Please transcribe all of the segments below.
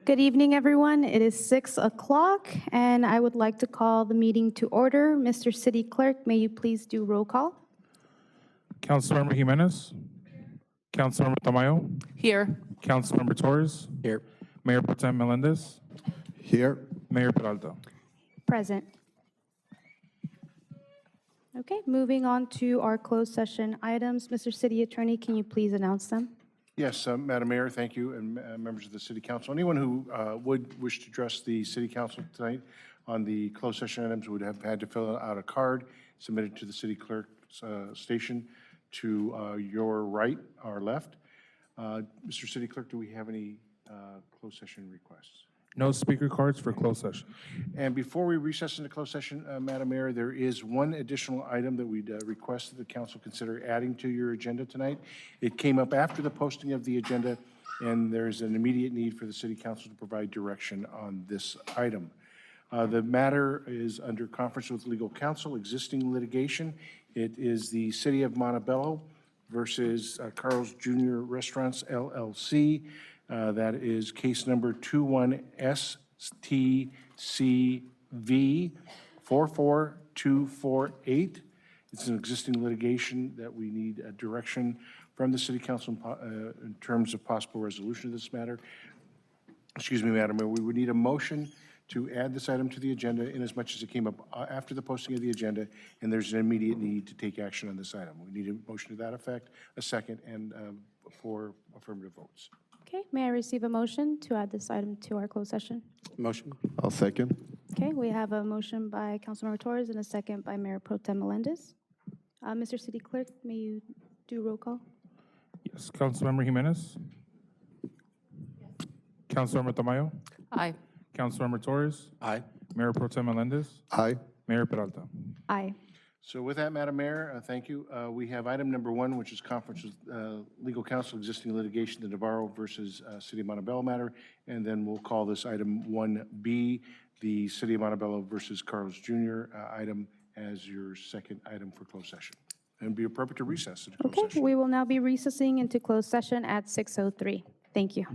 Good evening, everyone. It is 6 o'clock, and I would like to call the meeting to order. Mr. City Clerk, may you please do roll call? Councilmember Jimenez. Councilmember Tamayo. Here. Councilmember Torres. Here. Mayor Pro Tem Melendez. Here. Mayor Peralta. Present. Okay, moving on to our closed session items. Mr. City Attorney, can you please announce them? Yes, Madam Mayor, thank you, and members of the City Council. Anyone who would wish to address the City Council tonight on the closed session items would have had to fill out a card submitted to the City Clerk's station to your right or left. Mr. City Clerk, do we have any closed session requests? No speaker cards for closed session. And before we recess into closed session, Madam Mayor, there is one additional item that we'd request that the council consider adding to your agenda tonight. It came up after the posting of the agenda, and there's an immediate need for the City Council to provide direction on this item. The matter is under conference with legal counsel, existing litigation. It is the City of Montebello versus Carl's Jr. Restaurants, LLC. That is case number 21STCV 44248. It's an existing litigation that we need a direction from the City Council in terms of possible resolution of this matter. Excuse me, Madam Mayor, we would need a motion to add this item to the agenda in as much as it came up after the posting of the agenda, and there's an immediate need to take action on this item. We need a motion to that effect, a second, and 4 affirmative votes. Okay, may I receive a motion to add this item to our closed session? Motion. I'll second. Okay, we have a motion by Councilmember Torres and a second by Mayor Pro Tem Melendez. Mr. City Clerk, may you do roll call? Yes. Councilmember Jimenez. Councilmember Tamayo. Aye. Councilmember Torres. Aye. Mayor Pro Tem Melendez. Aye. Mayor Peralta. Aye. So with that, Madam Mayor, thank you. We have item number 1, which is conference with legal counsel, existing litigation, the Navarro versus City of Montebello matter. And then we'll call this item 1B, the City of Montebello versus Carlos Jr. Item as your second item for closed session. And be appropriate to recess into closed Okay, session. we will now be recessing into closed session at 6:03. Thank you.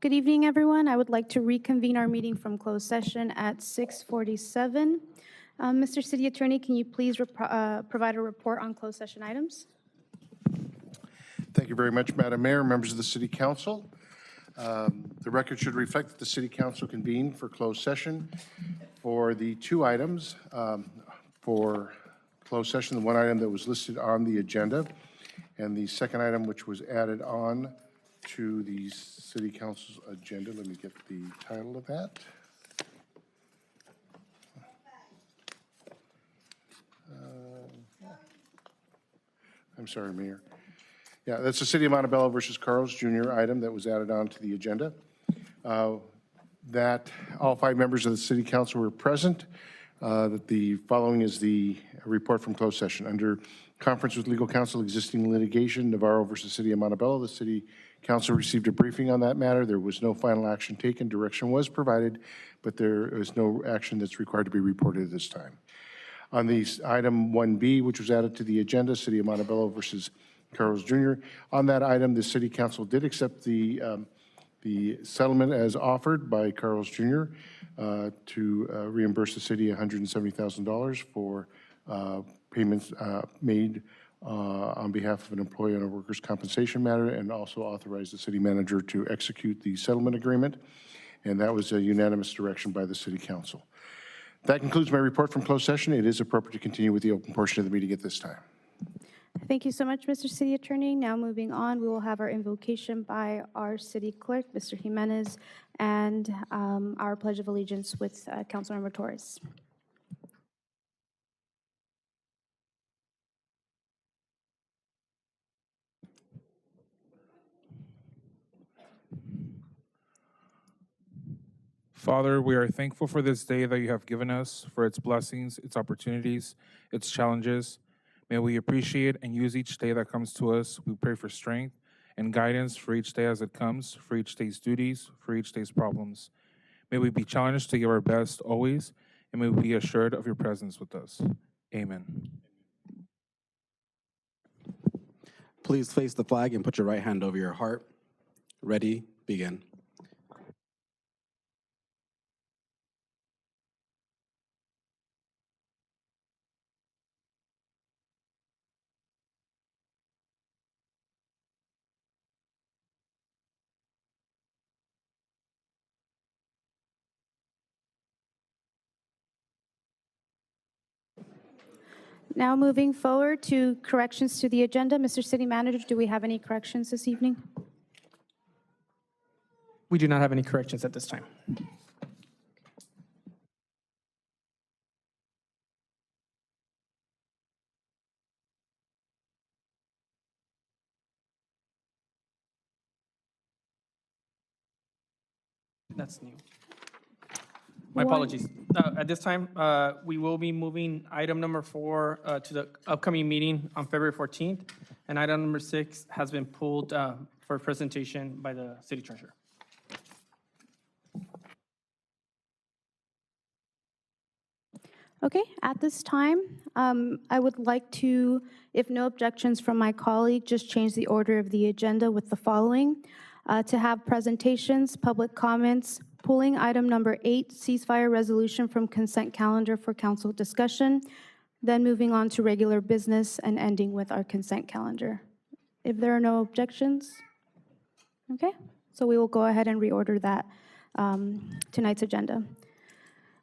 Good evening, everyone. I would like to reconvene our meeting from closed session at 6:47. Mr. City Attorney, can you please provide a report on closed session items? Thank you very much, Madam Mayor, members of the City Council. The record should reflect that the City Council convened for closed session for the two items for closed session, the one item that was listed on the agenda, and the second item which was added on to the City Council's agenda. Let me get the title of that. I'm sorry, Mayor. Yeah, that's the City of Montebello versus Carl's Jr. item that was added on to the agenda. That all five members of the City Council were present. That the following is the report from closed session. Under conference with legal counsel, existing litigation, Navarro versus City of Montebello, the City Council received a briefing on that matter. There was no final action taken. Direction was provided, but there is no action that's required to be reported at this time. On the item 1B, which was added to the agenda, City of Montebello versus Carl's Jr. On that item, the City Council did accept the settlement as offered by Carl's Jr. To reimburse the city $170,000 for payments made on behalf of an employee on a workers' compensation matter, and also authorize the city manager to execute the settlement agreement. And that was a unanimous direction by the City Council. That concludes my report from closed session. It is appropriate to continue with the open portion of the meeting at this time. Thank you so much, Mr. City Attorney. Now moving on, we will have our invocation by our City Clerk, Mr. Jimenez, and our Pledge of Allegiance with Councilmember Torres. Father, we are thankful for this day that you have given us, for its blessings, its opportunities, its challenges. May we appreciate and use each day that comes to us. We pray for strength and guidance for each day as it comes, for each day's duties, for each day's problems. May we be challenged to give our best always, and may we be assured of your presence with us. Amen. Please face the flag and put your right hand over your heart. Ready, begin. Now moving forward to corrections to the agenda. Mr. City Manager, do we have any corrections this evening? We do not have any corrections at this time. That's new. My apologies. At this time, we will be moving item number 4 to the upcoming meeting on February 14th, and item number 6 has been pulled for presentation by the city treasurer. Okay, at this time, I would like to, if no objections from my colleague, just change the order of the agenda with the following. To have presentations, public comments, pulling item number 8, ceasefire resolution from consent calendar for council discussion, then moving on to regular business and ending with our consent calendar. If there are no objections, okay, so we will go ahead and reorder that tonight's agenda.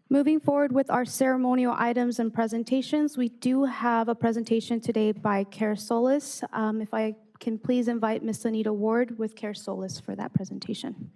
Moving forward with our ceremonial items and presentations, we do have a presentation today by Care Solis. If I can please invite Ms. Anita Ward with Care Solis for that presentation.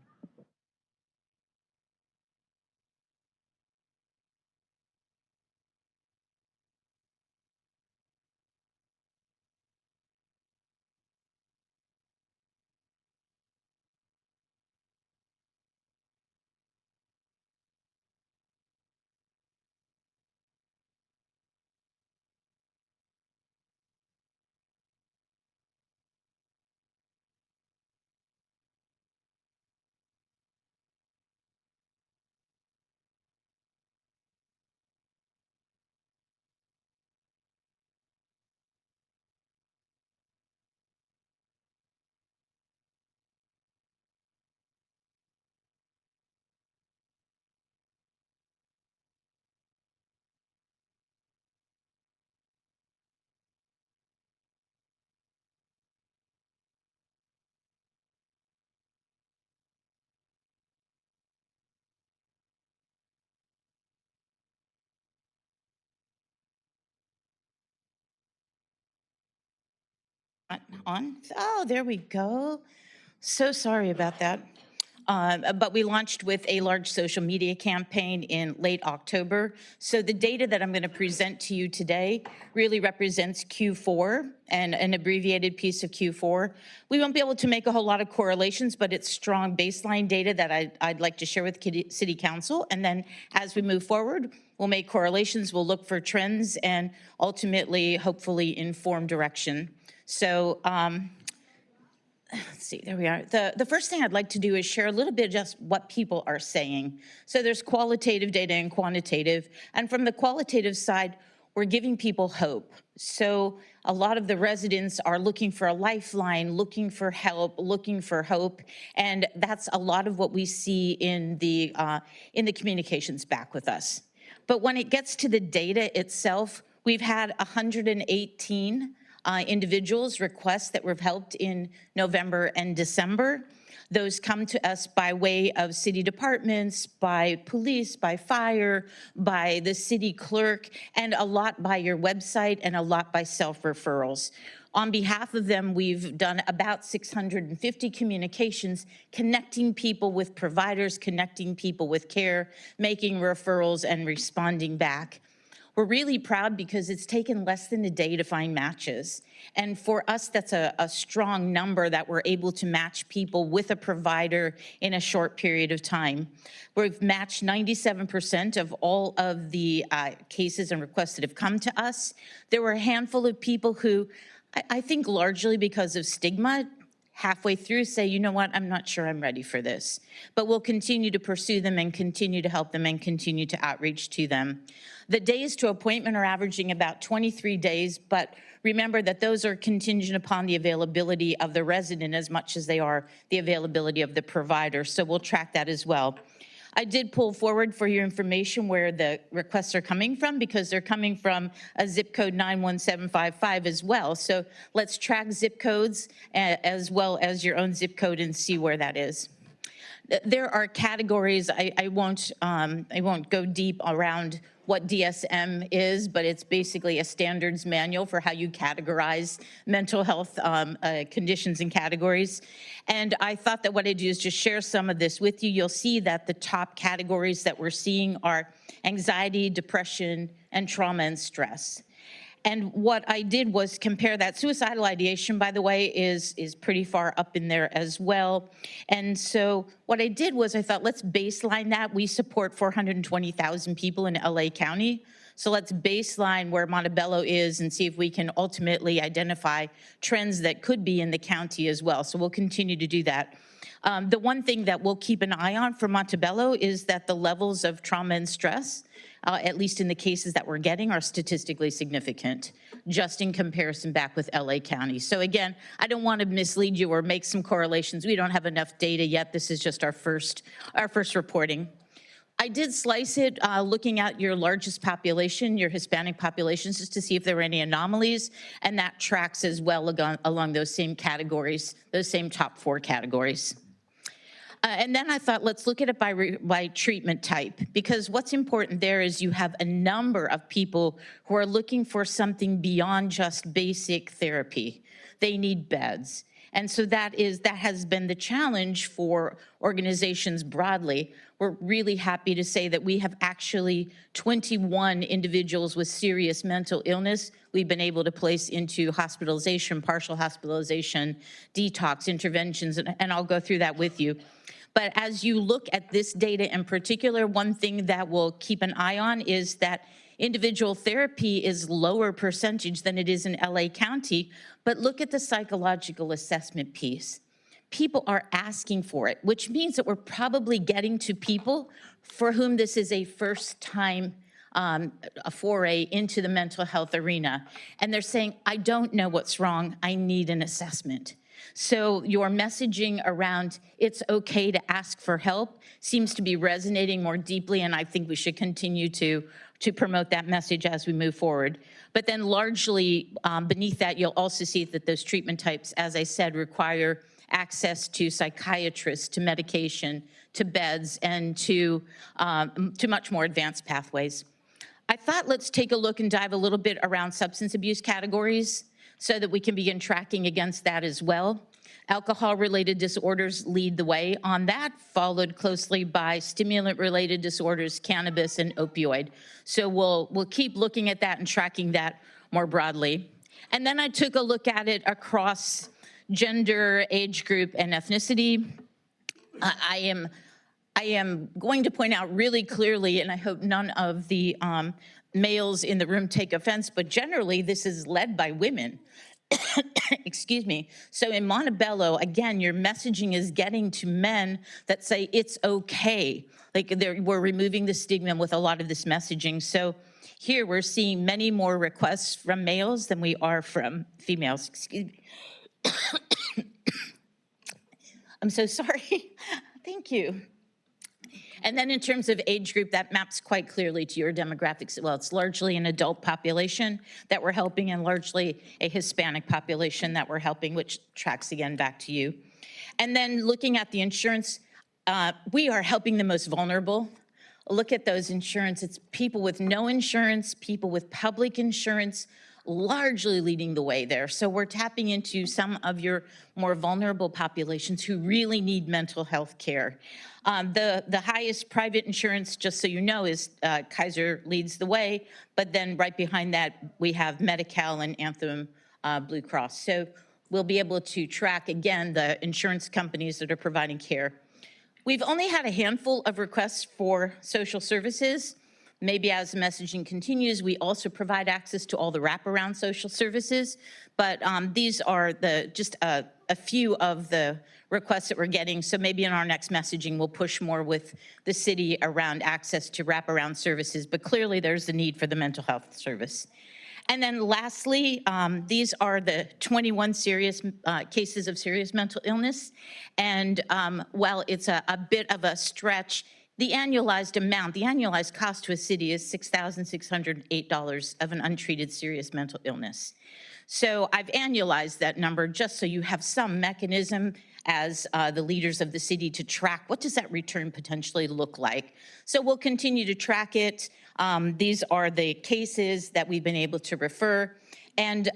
On? Oh, there we go. So sorry about that. But we launched with a large social media campaign in late October. So the data that I'm going to present to you today really represents Q4 and an abbreviated piece of Q4. We won't be able to make a whole lot of correlations, but it's strong baseline data that I'd like to share with City Council. And then as we move forward, we'll make correlations, we'll look for trends, and ultimately, hopefully, inform direction. So, let's see, there we are. The first thing I'd like to do is share a little bit just what people are saying. So there's qualitative data and quantitative. And from the qualitative side, we're giving people hope. So a lot of the residents are looking for a lifeline, looking for help, looking for hope. And that's a lot of what we see in the communications back with us. But when it gets to the data itself, we've had 118 individuals request that we've helped in November and December. Those come to us by way of city departments, by police, by fire, by the city clerk, and a lot by your website and a lot by self-referrals. On behalf of them, we've done about 650 communications, connecting people with providers, connecting people with care, making referrals, and responding back. We're really proud because it's taken less than a day to find matches. And for us, that's a strong number that we're able to match people with a provider in a short period of time. We've matched 97% of all of the cases and requests that have come to us. There were a handful of people who, I think largely because of stigma, halfway through say, you know what, I'm not sure I'm ready for this. But we'll continue to pursue them and continue to help them and continue to outreach to them. The days to appointment are averaging about 23 days, but remember that those are contingent upon the availability of the resident as much as they are the availability of the provider. So we'll track that as well. I did pull forward for your information where the requests are coming from because they're coming from a zip code 91755 as well. So let's track zip codes as well as your own zip code and see where that is. There are categories. I won't go deep around what DSM is, but it's basically a standards manual for how you categorize mental health conditions and categories. And I thought that what I'd do is just share some of this with you. You'll see that the top categories that we're seeing are anxiety, depression, and trauma and stress. And what I did was compare that. Suicidal ideation, by the way, is pretty far up in there as well. And so what I did was I thought, let's baseline that. We support 420,000 people in LA County. So let's baseline where Montebello is and see if we can ultimately identify trends that could be in the county as well. So we'll continue to do that. The one thing that we'll keep an eye on for Montebello is that the levels of trauma and stress, at least in the cases that we're getting, are statistically significant, just in comparison back with LA County. So again, I don't want to mislead you or make some correlations. We don't have enough data yet. This is just our first reporting. I did slice it looking at your largest population, your Hispanic populations, just to see if there were any anomalies, and that tracks as well along those same categories, those same top 4 categories. And then I thought, let's look at it by treatment type, because what's important there is you have a number of people who are looking for something beyond just basic therapy. They need beds. And so that has been the challenge for organizations broadly. We're really happy to say that we have actually 21 individuals with serious mental illness we've been able to place into hospitalization, partial hospitalization, detox interventions, and I'll go through that with you. But as you look at this data in particular, one thing that we'll keep an eye on is that individual therapy is lower percentage than it is in LA County, but look at the psychological assessment piece. People are asking for it, which means that we're probably getting to people for whom this is a first time a foray into the mental health arena. And they're saying, I don't know what's wrong, I need an assessment. So your messaging around it's okay to ask for help seems to be resonating more deeply, and I think we should continue to promote that message as we move forward. But then largely beneath that, you'll also see that those treatment types, as I said, require access to psychiatrists, to medication, to beds, and to much more advanced pathways. I thought let's take a look and dive a little bit around substance abuse categories. so that we can begin tracking against that as well. Alcohol-related disorders lead the way on that, followed closely by stimulant-related disorders, cannabis, and opioid. So we'll keep looking at that and tracking that more broadly. And then I took a look at it across gender, age group, and ethnicity. I am going to point out really clearly, and I hope none of the males in the room take offense, but generally this is led by women. Excuse me. So in Montebello, again, your messaging is getting to men that say it's okay. Like we're removing the stigma with a lot of this messaging. So here we're seeing many more requests from males than we are from females. Excuse me. I'm so sorry. Thank you. And then in terms of age group, that maps quite clearly to your demographics. Well, it's largely an adult population that we're helping and largely a Hispanic population that we're helping, which tracks again back to you. And then looking at the insurance, we are helping the most vulnerable. Look at those insurance. It's people with no insurance, people with public insurance, largely leading the way there. So we're tapping into some of your more vulnerable populations who really need mental health care. The highest private insurance, just so you know, is Kaiser leads the way, but then right behind that, we have Medi-Cal and Anthem Blue Cross. So we'll be able to track, again, the insurance companies that are providing care. We've only had a handful of requests for social services. Maybe as the messaging continues, we also provide access to all the wraparound social services. But these are just a few of the requests that we're getting. So maybe in our next messaging, we'll push more with the city around access to wraparound services. But clearly, there's the need for the mental health service. And then lastly, these are the 21 serious cases of serious mental illness. And while it's a bit of a stretch, the annualized amount, the annualized cost to a city is $6,608 of an untreated serious mental illness. So I've annualized that number just so you have some mechanism as the leaders of the city to track what does that return potentially look like. So we'll continue to track it. These are the cases that we've been able to refer. And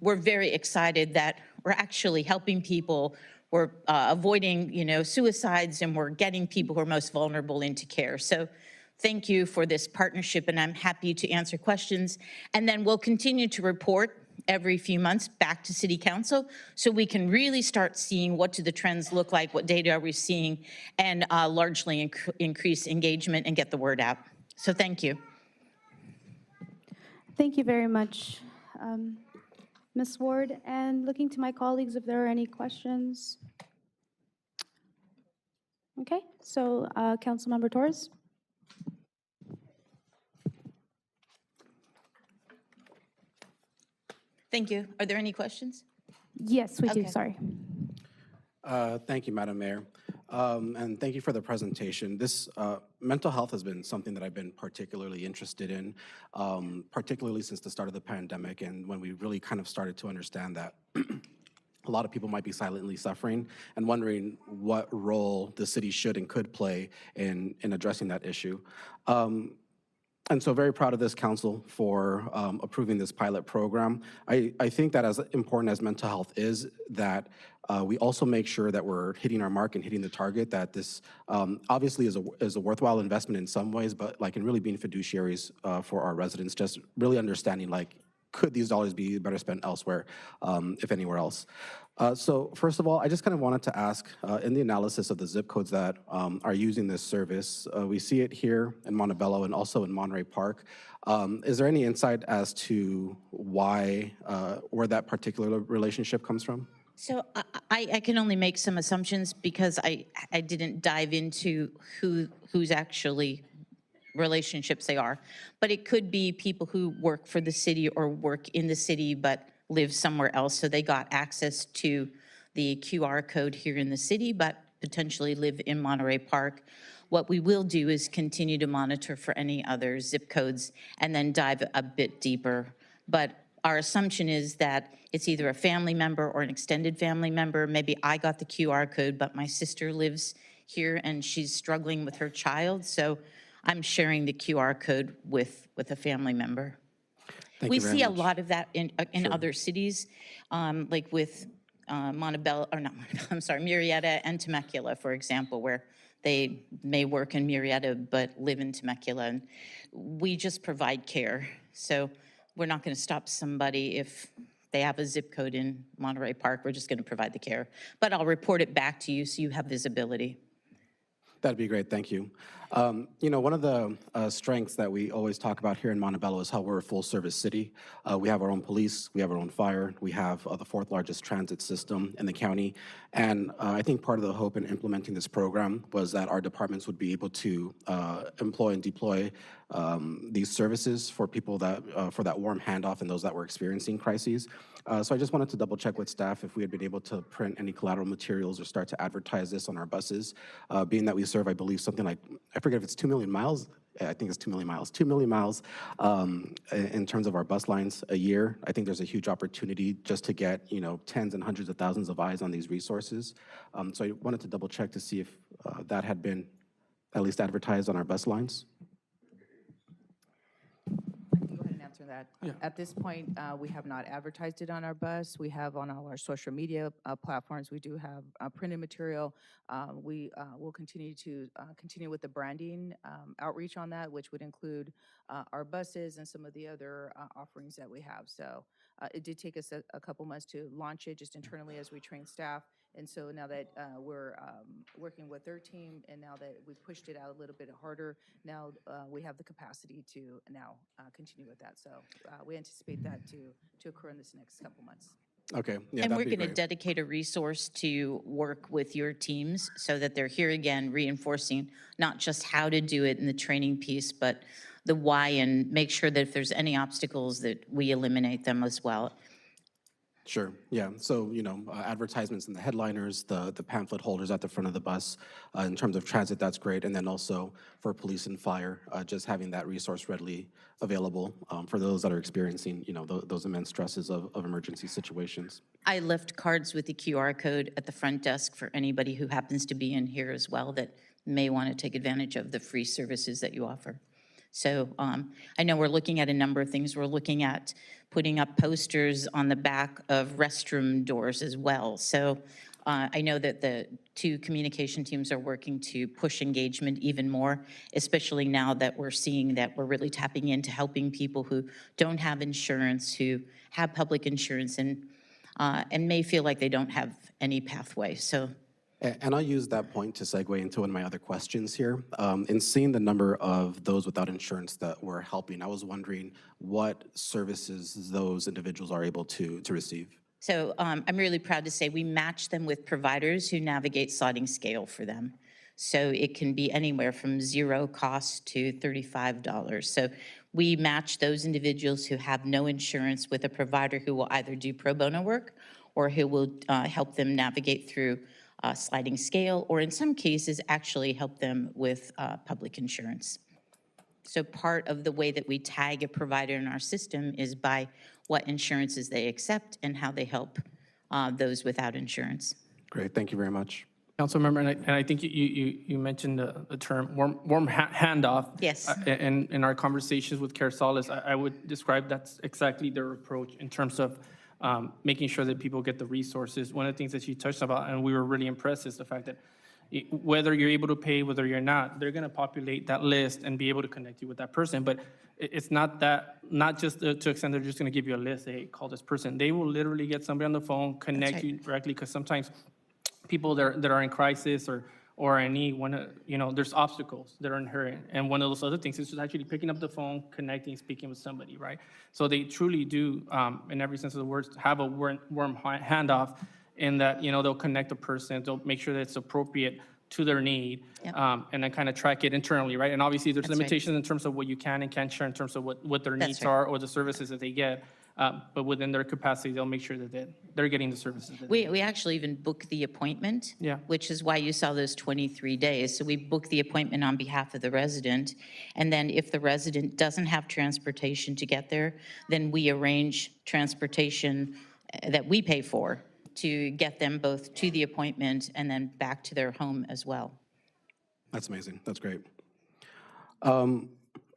we're very excited that we're actually helping people. We're avoiding, suicides, and we're getting people who are most vulnerable into care. So thank you for this partnership, and I'm happy to answer questions. And then we'll continue to report every few months back to City Council so we can really start seeing what do the trends look like, what data are we seeing, and largely increase engagement and get the word out. So thank you. Thank you very much, Ms. Ward. And looking to my colleagues if there are any questions. Okay, so Councilmember Torres. Thank you. Are there any questions? Yes, we do, Okay. sorry. Thank you, Madam Mayor. And thank you for the presentation. This mental health has been something that I've been particularly interested in, particularly since the start of the pandemic and when we really kind of started to understand that a lot of people might be silently suffering and wondering what role the city should and could play in addressing that issue. And so very proud of this council for approving this pilot program. I think that as important as mental health is, that we also make sure that we're hitting our mark and hitting the target, that this obviously is a worthwhile investment in some ways, but like in really being fiduciaries for our residents, just really understanding like, could these dollars be better spent elsewhere, if anywhere else? So first of all, I just kind of wanted to ask, in the analysis of the zip codes that are using this service, we see it here in Montebello and also in Monterey Park. Is there any insight as to why, where that particular relationship comes from? So I can only make some assumptions because I didn't dive into who's actually relationships they are. But it could be people who work for the city or work in the city but live somewhere else, so they got access to the QR code here in the city but potentially live in Monterey Park. What we will do is continue to monitor for any other zip codes and then dive a bit deeper. But our assumption is that it's either a family member or an extended family member. Maybe I got the QR code, but my sister lives here and she's struggling with her child, so I'm sharing the QR code with a family member. Thank We you very see a much. lot of that in other cities, like with Montebello, or not Montebello, I'm sorry, Murrieta and Temecula, for example, where they may work in Murrieta but live in Temecula. And we just provide care. So we're not going to stop somebody if they have a zip code in Monterey Park. We're just going to provide the care. But I'll report it back to you so you have visibility. That'd be great, thank you. One of the strengths that we always talk about here in Montebello is how we're a full-service city. We have our own police, we have our own fire, we have the fourth largest transit system in the county. And I think part of the hope in implementing this program was that our departments would be able to employ and deploy these services for people that, for that warm handoff and those that were experiencing crises. So I just wanted to double check with staff if we had been able to print any collateral materials or start to advertise this on our buses, being that we serve, I believe, something like, I forget if it's 2 million miles. I think it's 2 million miles. 2 million miles in terms of our bus lines a year. I think there's a huge opportunity just to get, tens and hundreds of thousands of eyes on these resources. So I wanted to double check to see if that had been at least advertised on our bus lines. I can go ahead and answer that. At this point, we have not advertised it on our bus. We have on all our social media platforms. We do have printed material. We will continue to continue with the branding outreach on that, which would include our buses and some of the other offerings that we have. So it did take us a couple months to launch it just internally as we train staff. And so now that we're working with their team, and now that we've pushed it out a little bit harder, now we have the capacity to now continue with that. So we anticipate that to occur in this next couple months. Okay, yeah, And we're that'd be going to great. dedicate a resource to work with your teams so that they're here again reinforcing not just how to do it in the training piece, but the why, and make sure that if there's any obstacles that we eliminate them as well. Sure, yeah. So, advertisements in the headliners, the pamphlet holders at the front of the bus. In terms of transit, that's great. And then also for police and fire, just having that resource readily available for those that are experiencing, those immense stresses of emergency situations. I left cards with the QR code at the front desk for anybody who happens to be in here as well that may want to take advantage of the free services that you offer. So I know we're looking at a number of things. We're looking at putting up posters on the back of restroom doors as well. So I know that the two communication teams are working to push engagement even more, especially now that we're seeing that we're really tapping into helping people who don't have insurance, who have public insurance, and may feel like they don't have any pathway. So. And I'll use that point to segue into one of my other questions here. In seeing the number of those without insurance that we're helping, I was wondering what services those individuals are able to receive. So I'm really proud to say we match them with providers who navigate sliding scale for them. So it can be anywhere from zero cost to $35. So we match those individuals who have no insurance with a provider who will either do pro bono work or who will help them navigate through sliding scale, or in some cases actually help them with public insurance. So part of the way that we tag a provider in our system is by what insurances they accept and how they help those without insurance. Great, thank you very much. Councilmember, and I think you mentioned the term warm handoff. Yes. In our conversations with Care Solace, I would describe that's exactly their approach in terms of making sure that people get the resources. One of the things that you touched about, and we were really impressed, is the fact that whether you're able to pay, whether you're not, they're going to populate that list and be able to connect you with that person. But it's not just to extend, they're just going to give you a list, hey, call this person. They will literally get somebody on the phone, connect you directly, because sometimes people that are in crisis or in need, there's obstacles that are inherent. And one of those other things is just actually picking up the phone, connecting, speaking with somebody, right? So they truly do, in every sense of the words, have a warm handoff in that, they'll connect the person, they'll make sure that it's appropriate to their need, Yep. And then kind of track it internally, right? And obviously there's That's right. limitations in terms of what you can and can't share in terms of what their That's needs right. are or the services that they get. But within their capacity, they'll make sure that they're getting the services. That We actually even book the appointment, Yeah. which is why you saw those 23 days. So we book the appointment on behalf of the resident. And then if the resident doesn't have transportation to get there, then we arrange transportation that we pay for to get them both to the appointment and then back to their home as well. That's amazing, that's great.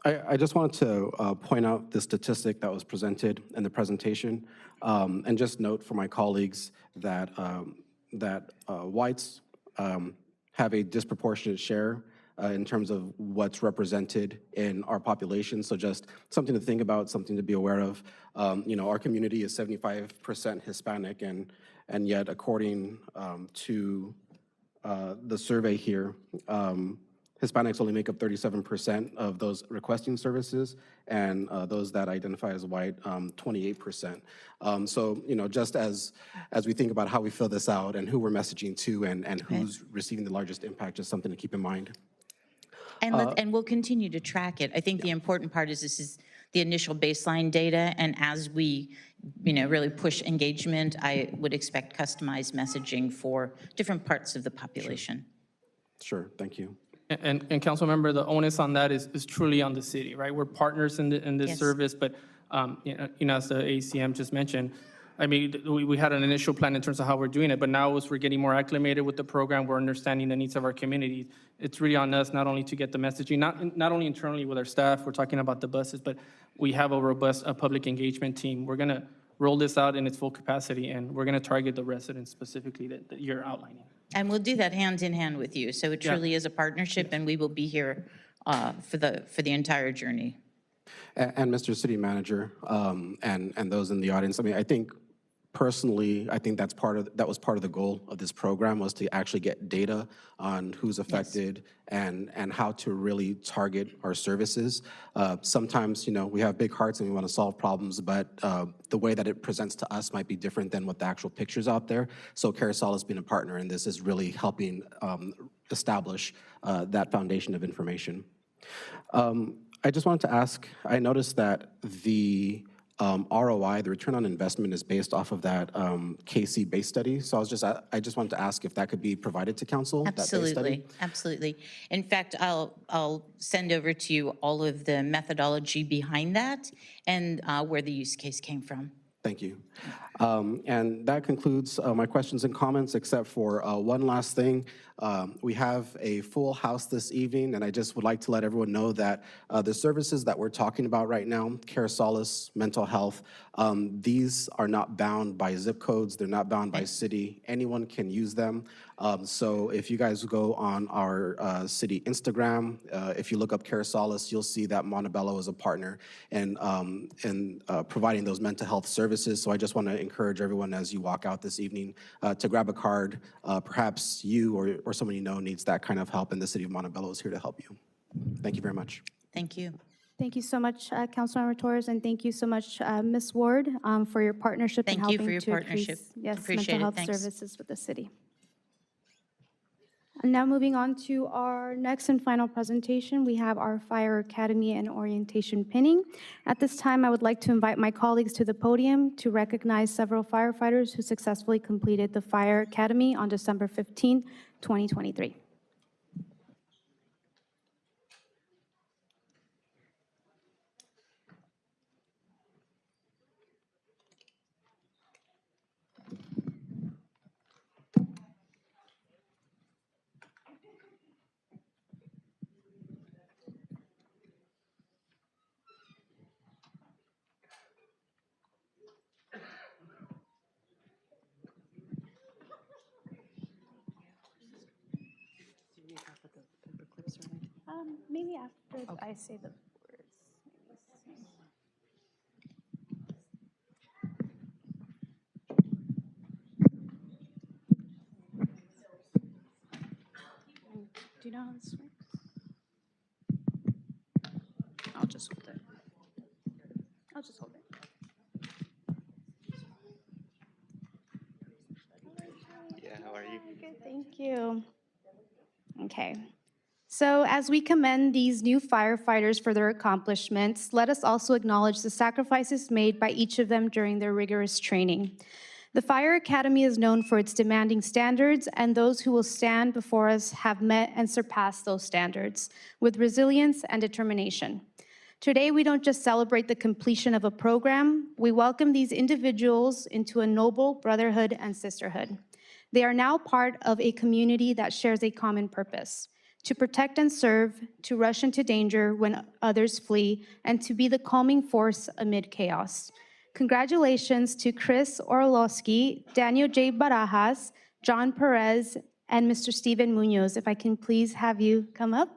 I just wanted to point out the statistic that was presented in the presentation, and just note for my colleagues that whites have a disproportionate share in terms of what's represented in our population. So just something to think about, something to be aware of. Our community is 75% Hispanic, and yet according to the survey here, Hispanics only make up 37% of those requesting services, and those that identify as white, 28%. So, just as we think about how we fill this out and who we're messaging to and who's receiving the largest impact, just something to keep in mind. And we'll continue to track it. I think the important part is this is the initial baseline data, and as we, really push engagement, I would expect customized messaging for different parts of the population. Sure, thank you. And council member, the onus on that is truly on the city, right? We're partners in this Yes. service, but as the ACM just mentioned, I mean, we had an initial plan in terms of how we're doing it, but now as we're getting more acclimated with the program, we're understanding the needs of our community. It's really on us not only to get the messaging, not only internally with our staff, we're talking about the buses, but we have a robust public engagement team. We're gonna roll this out in its full capacity, and we're gonna target the residents specifically that you're outlining. And we'll do that hand in hand with you. So it Yeah. truly is a partnership, and we will be here for the entire journey. And Mr. City Manager, and those in the audience, I mean, I think personally, I think that was part of the goal of this program, was to actually get data on who's affected and how to really target our services. Sometimes, we have big hearts and we want to solve problems, but the way that it presents to us might be different than what the actual picture's out there. So Carousel has been a partner in this, is really helping establish that foundation of information. I just wanted to ask, I noticed that the ROI, the return on investment, is based off of that KC base study. So I just wanted to ask if that could be provided to council, that base study? Absolutely, absolutely. In fact, I'll send over to you all of the methodology behind that and where the use case came from. Thank you. And that concludes my questions and comments, except for one last thing. We have a full house this evening, and I just would like to let everyone know that the services that we're talking about right now, Care Solace, mental health, these are not bound by zip codes. They're not bound by city. Anyone can use them. So if you guys go on our city Instagram, if you look up Care Solace, you'll see that Montebello is a partner in providing those mental health services. So I just want to encourage everyone as you walk out this evening to grab a card. Perhaps you or someone you know needs that kind of help, and the city of Montebello is here to help you. Thank you very much. Thank you. Thank you so much, Councilmember Torres, and thank you so much, Ms. Ward, for your partnership and Thank you helping for your to partnership. increase Appreciate mental it. health Thanks. services with the city. And now moving on to our next and final presentation, we have our Fire Academy and Orientation Pinning. At this time, I would like to invite my colleagues to the podium to recognize several firefighters who successfully completed the Fire Academy on December 15, 2023. Maybe after I say the words. Do you know how this works? I'll just hold it. I'll just hold it. Yeah, how are you? Good, thank you. Okay. So as we commend these new firefighters for their accomplishments, let us also acknowledge the sacrifices made by each of them during their rigorous training. The Fire Academy is known for its demanding standards, and those who will stand before us have met and surpassed those standards with resilience and determination. Today, we don't just celebrate the completion of a program, we welcome these individuals into a noble brotherhood and sisterhood. They are now part of a community that shares a common purpose: to protect and serve, to rush into danger when others flee, and to be the calming force amid chaos. Congratulations to Chris Orlowski, Daniel J. Barajas, John Perez, and Mr. Steven Munoz. If I can please have you come up.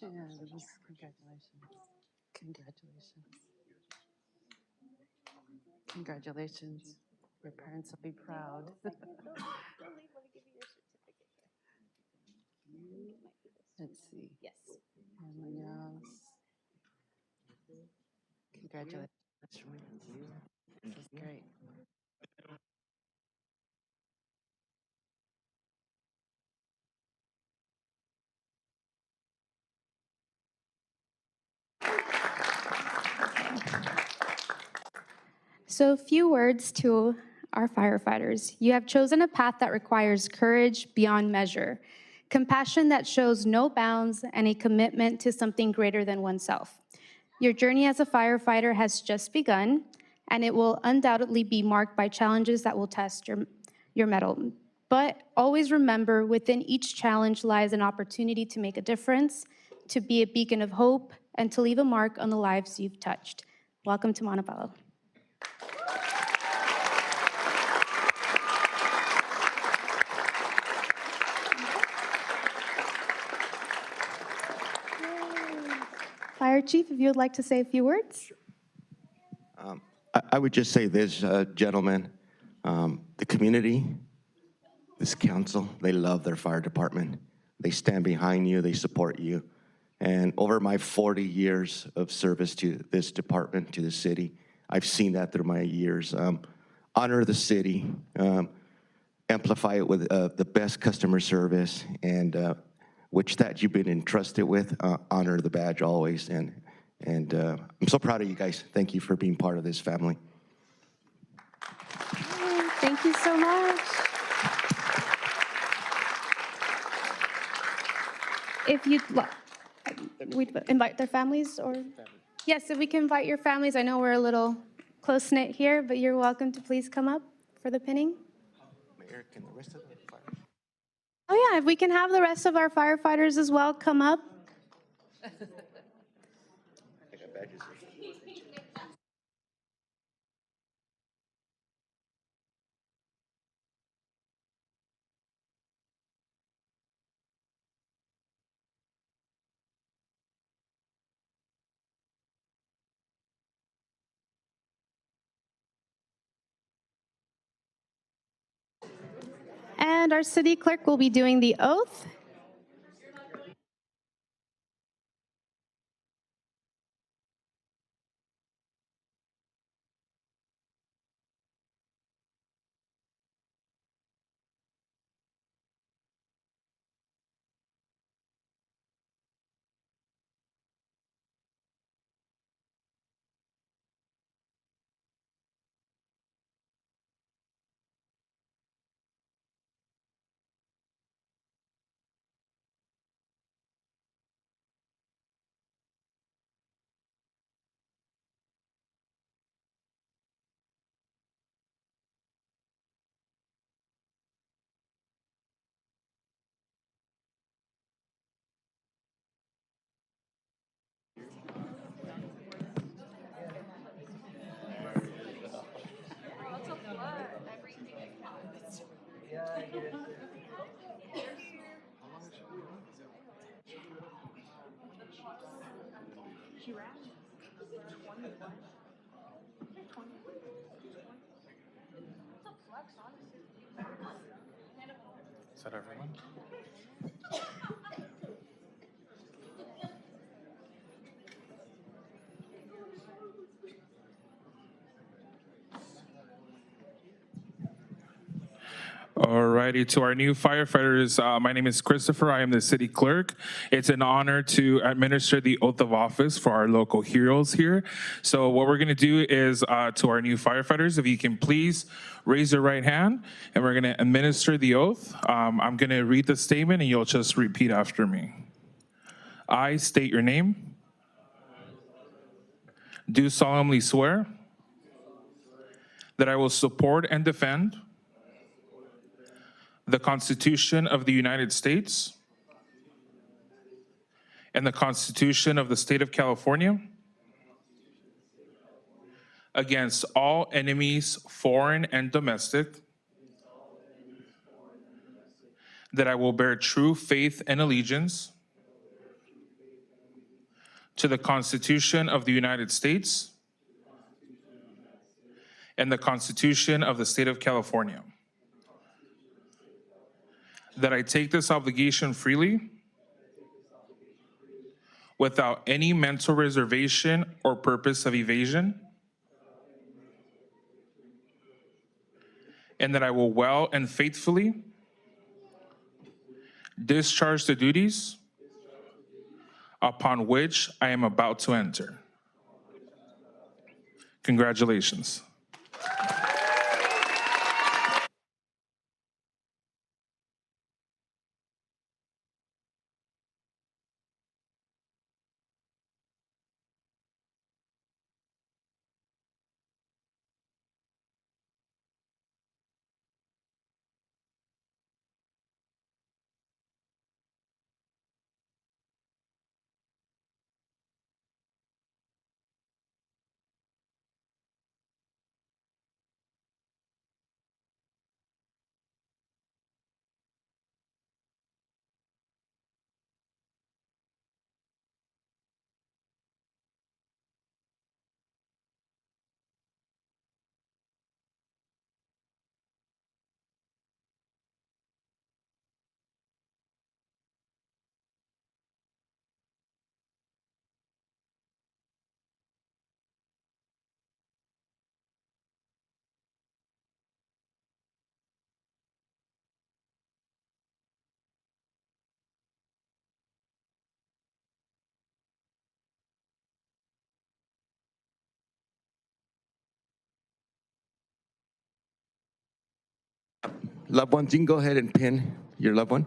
Congratulations. Congratulations. Congratulations. Congratulations. Your parents will be proud. Let's see. Yes. Congratulations. This is great. So, a few words to our firefighters. You have chosen a path that requires courage beyond measure, compassion that shows no bounds, and a commitment to something greater than oneself. Your journey as a firefighter has just begun, and it will undoubtedly be marked by challenges that will test your mettle. But always remember, within each challenge lies an opportunity to make a difference, to be a beacon of hope, and to leave a mark on the lives you've touched. Welcome to Montebello. Fire Chief, if you would like to say a few words. I would just say this, gentlemen, the community, this council, they love their fire department. They stand behind you, they support you. And over my 40 years of service to this department, to the city, I've seen that through my years. Honor the city, amplify it with the best customer service, and which that you've been entrusted with, honor the badge always. And I'm so proud of you guys. Thank you for being part of this family. Thank you so much. If you'd like, we'd invite their families, or? Yes, if we can invite your families. I know we're a little close-knit here, but you're welcome to please come up for the pinning. Mayor, can the rest of the fire? Oh yeah, if we can have the rest of our firefighters as well come up. I got badges here. And our city clerk will be doing the oath. Is that everyone? Alrighty, to our new firefighters, my name is Christopher. I am the city clerk. It's an honor to administer the oath of office for our local heroes here. So what we're gonna do is to our new firefighters, if you can please raise your right hand, and we're gonna administer the oath. I'm gonna read the statement and you'll just repeat after me. I state your name. Do solemnly swear that I will support and defend the Constitution of the United States and the Constitution of the State of California against all enemies, foreign and domestic, that I will bear true faith and allegiance to the Constitution of the United States and the Constitution of the State of California, that I take this obligation freely without any mental reservation or purpose of evasion, and that I will well and faithfully discharge the duties upon which I am about to enter. Congratulations. Loved ones, you can go ahead and pin your loved one.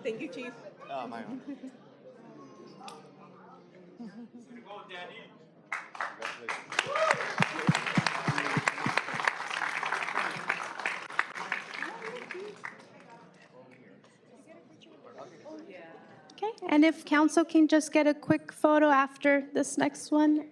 Thank you, Chief. Okay, and if council can just get a quick photo after this next one.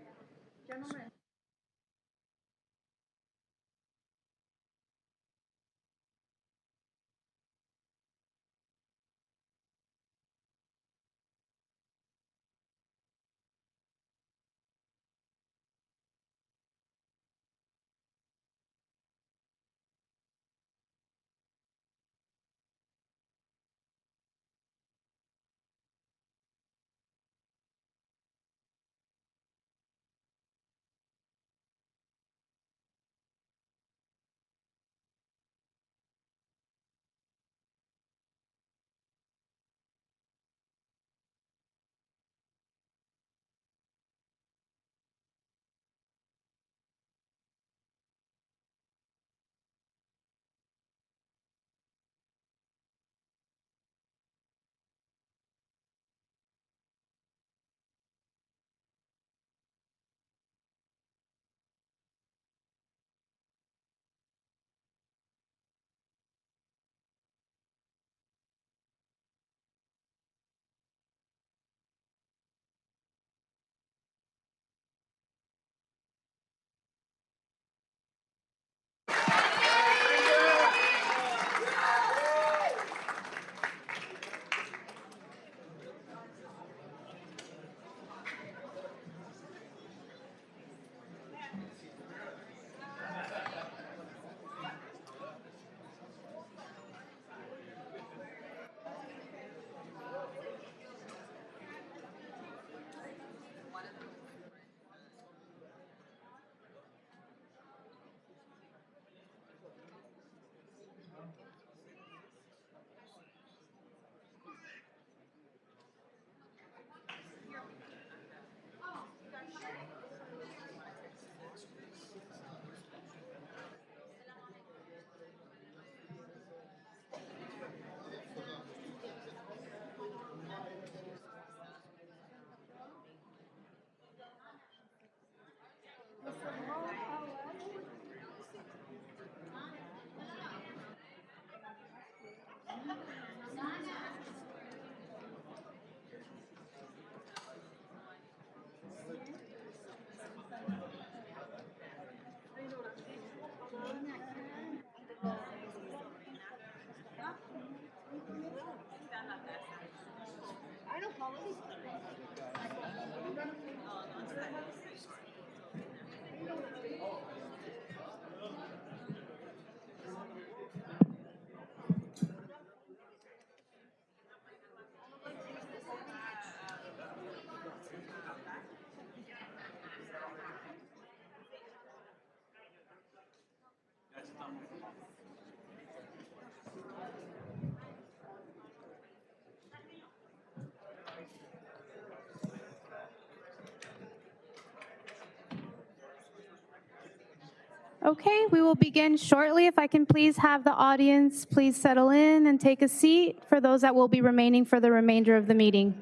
Okay, we will begin shortly. If I can please have the audience please settle in and take a seat for those that will be remaining for the remainder of the meeting.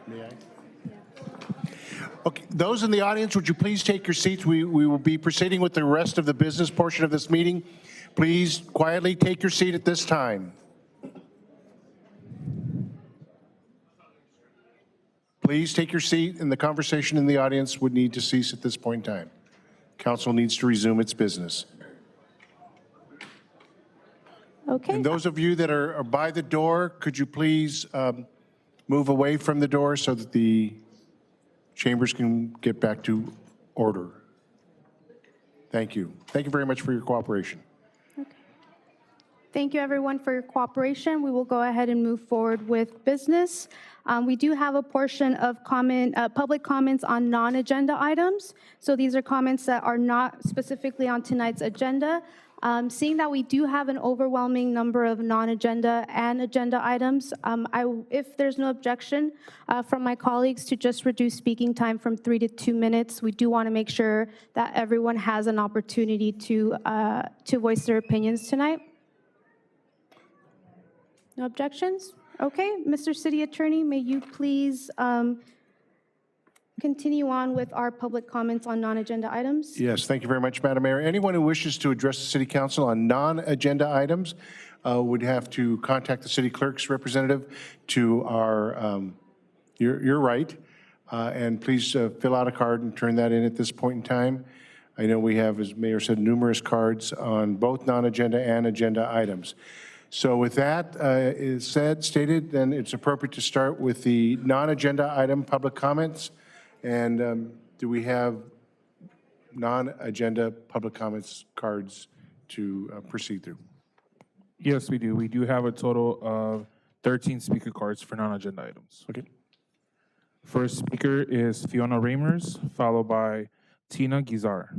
May I? Okay, those in the audience, would you please take your seats? We will be proceeding with the rest of the business portion of this meeting. Please quietly take your seat at this time. Please take your seat, and the conversation in the audience would need to cease at this point in time. Council needs to resume its business. Okay. And those of you that are by the door, could you please move away from the door so that the chambers can get back to order? Thank you. Thank you very much for your cooperation. Thank you, everyone, for your cooperation. We will go ahead and move forward with business. We do have a portion of public comments on non-agenda items. So these are comments that are not specifically on tonight's agenda. Seeing that we do have an overwhelming number of non-agenda and agenda items, if there's no objection from my colleagues to just reduce speaking time from 3 to 2 minutes, we do want to make sure that everyone has an opportunity to voice their opinions tonight. No objections? Okay, Mr. City Attorney, may you please continue on with our public comments on non-agenda items? Yes, thank you very much, Madam Mayor. Anyone who wishes to address the City Council on non-agenda items would have to contact the City Clerk's representative to our, your right, and please fill out a card and turn that in at this point in time. I know we have, as Mayor said, numerous cards on both non-agenda and agenda items. So with that is stated, then it's appropriate to start with the non-agenda item public comments. And do we have non-agenda public comments cards to proceed through? Yes, we do. We do have a total of 13 speaker cards for non-agenda items. Okay. First speaker is Fiona Ramers, followed by Tina Gizar.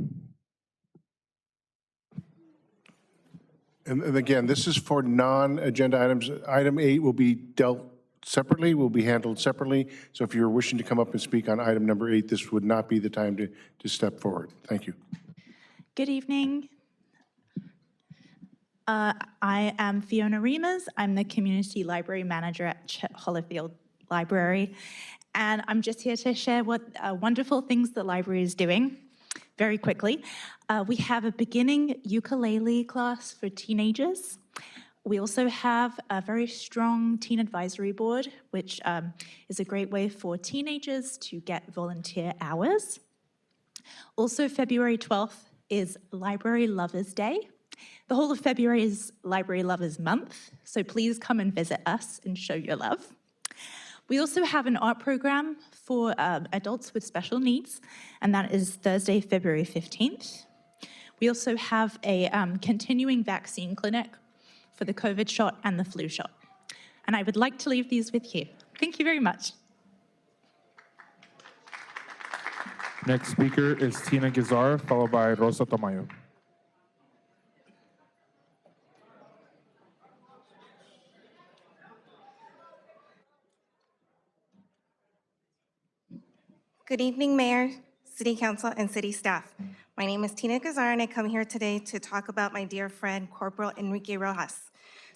And again, this is for non-agenda items. Item 8 will be dealt separately, will be handled separately. So if you're wishing to come up and speak on item number 8, this would not be the time to step forward. Thank you. Good evening. I am Fiona Reimers. I'm the Community Library Manager at Hollifield Library. And I'm just here to share what wonderful things the library is doing very quickly. We have a beginning ukulele class for teenagers. We also have a very strong teen advisory board, which is a great way for teenagers to get volunteer hours. Also, February 12th is Library Lovers Day. The whole of February is Library Lovers Month, so please come and visit us and show your love. We also have an art program for adults with special needs, and that is Thursday, February 15th. We also have a continuing vaccine clinic for the COVID shot and the flu shot. And I would like to leave these with you. Thank you very much. Next speaker is Tina Gizar, followed by Rosa Tamayo. Good evening, Mayor, City Council, and City staff. My name is Tina Gazar, and I come here today to talk about my dear friend, Corporal Enrique Rojas.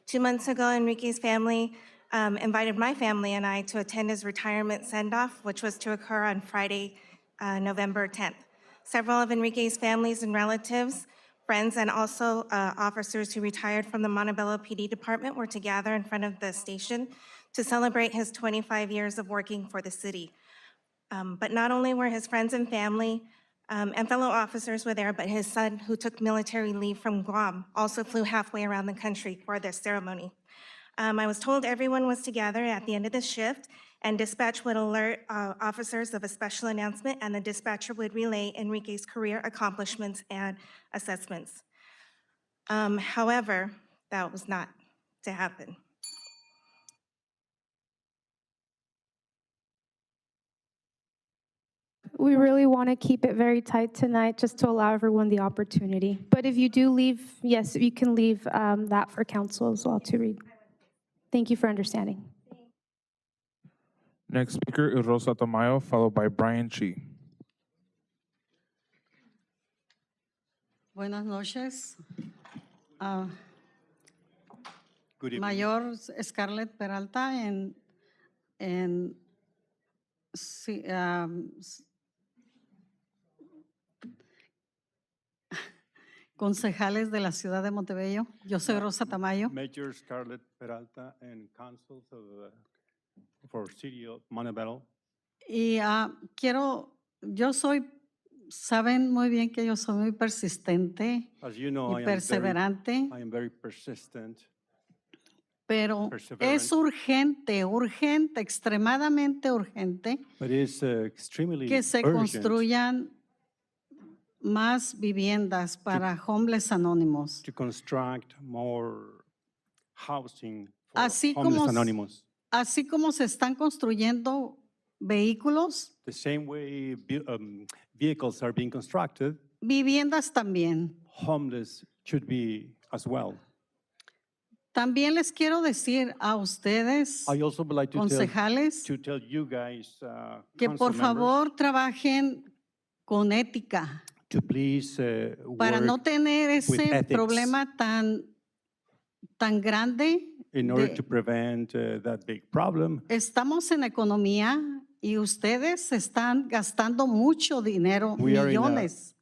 2 months ago, Enrique's family invited my family and I to attend his retirement send-off, which was to occur on Friday, November 10th. Several of Enrique's families and relatives, friends, and also officers who retired from the Montebello PD department were to gather in front of the station to celebrate his 25 years of working for the city. But not only were his friends and family and fellow officers were there, but his son, who took military leave from Guam, also flew halfway around the country for this ceremony. I was told everyone was together at the end of the shift, and dispatch would alert officers of a special announcement, and the dispatcher would relay Enrique's career accomplishments and assessments. However, that was not to happen. We really want to keep it very tight tonight just to allow everyone the opportunity. But if you do leave, yes, you can leave that for council as well to read. Thank you for understanding. Next speaker is Rosa Tamayo, followed by Brian Chi. Buenas noches. Ah, Good evening. Mayor Scarlett Peralta en sí, concejales de la ciudad de Montebello. Yo soy Rosa Tamayo. Major Scarlett Peralta and councils for City of Montebello. Y saben muy bien que yo soy muy persistente As you know, y perseverante, I am very persistent. pero es urgente, extremadamente urgente But it's extremely que se urgent construyan más viviendas para homeless anónimos. to construct more housing for Así homeless como, anonymous. así como se están construyendo vehículos, The same way vehicles are being constructed, viviendas también. homeless should be as well. También les quiero decir a ustedes, I also would like to concejales, tell you guys, que council por members, favor trabajen con ética to please para no work tener with ese ethics problema tan grande. in order to prevent that big problem. Estamos en economía y ustedes están gastando mucho dinero, We are in a millones,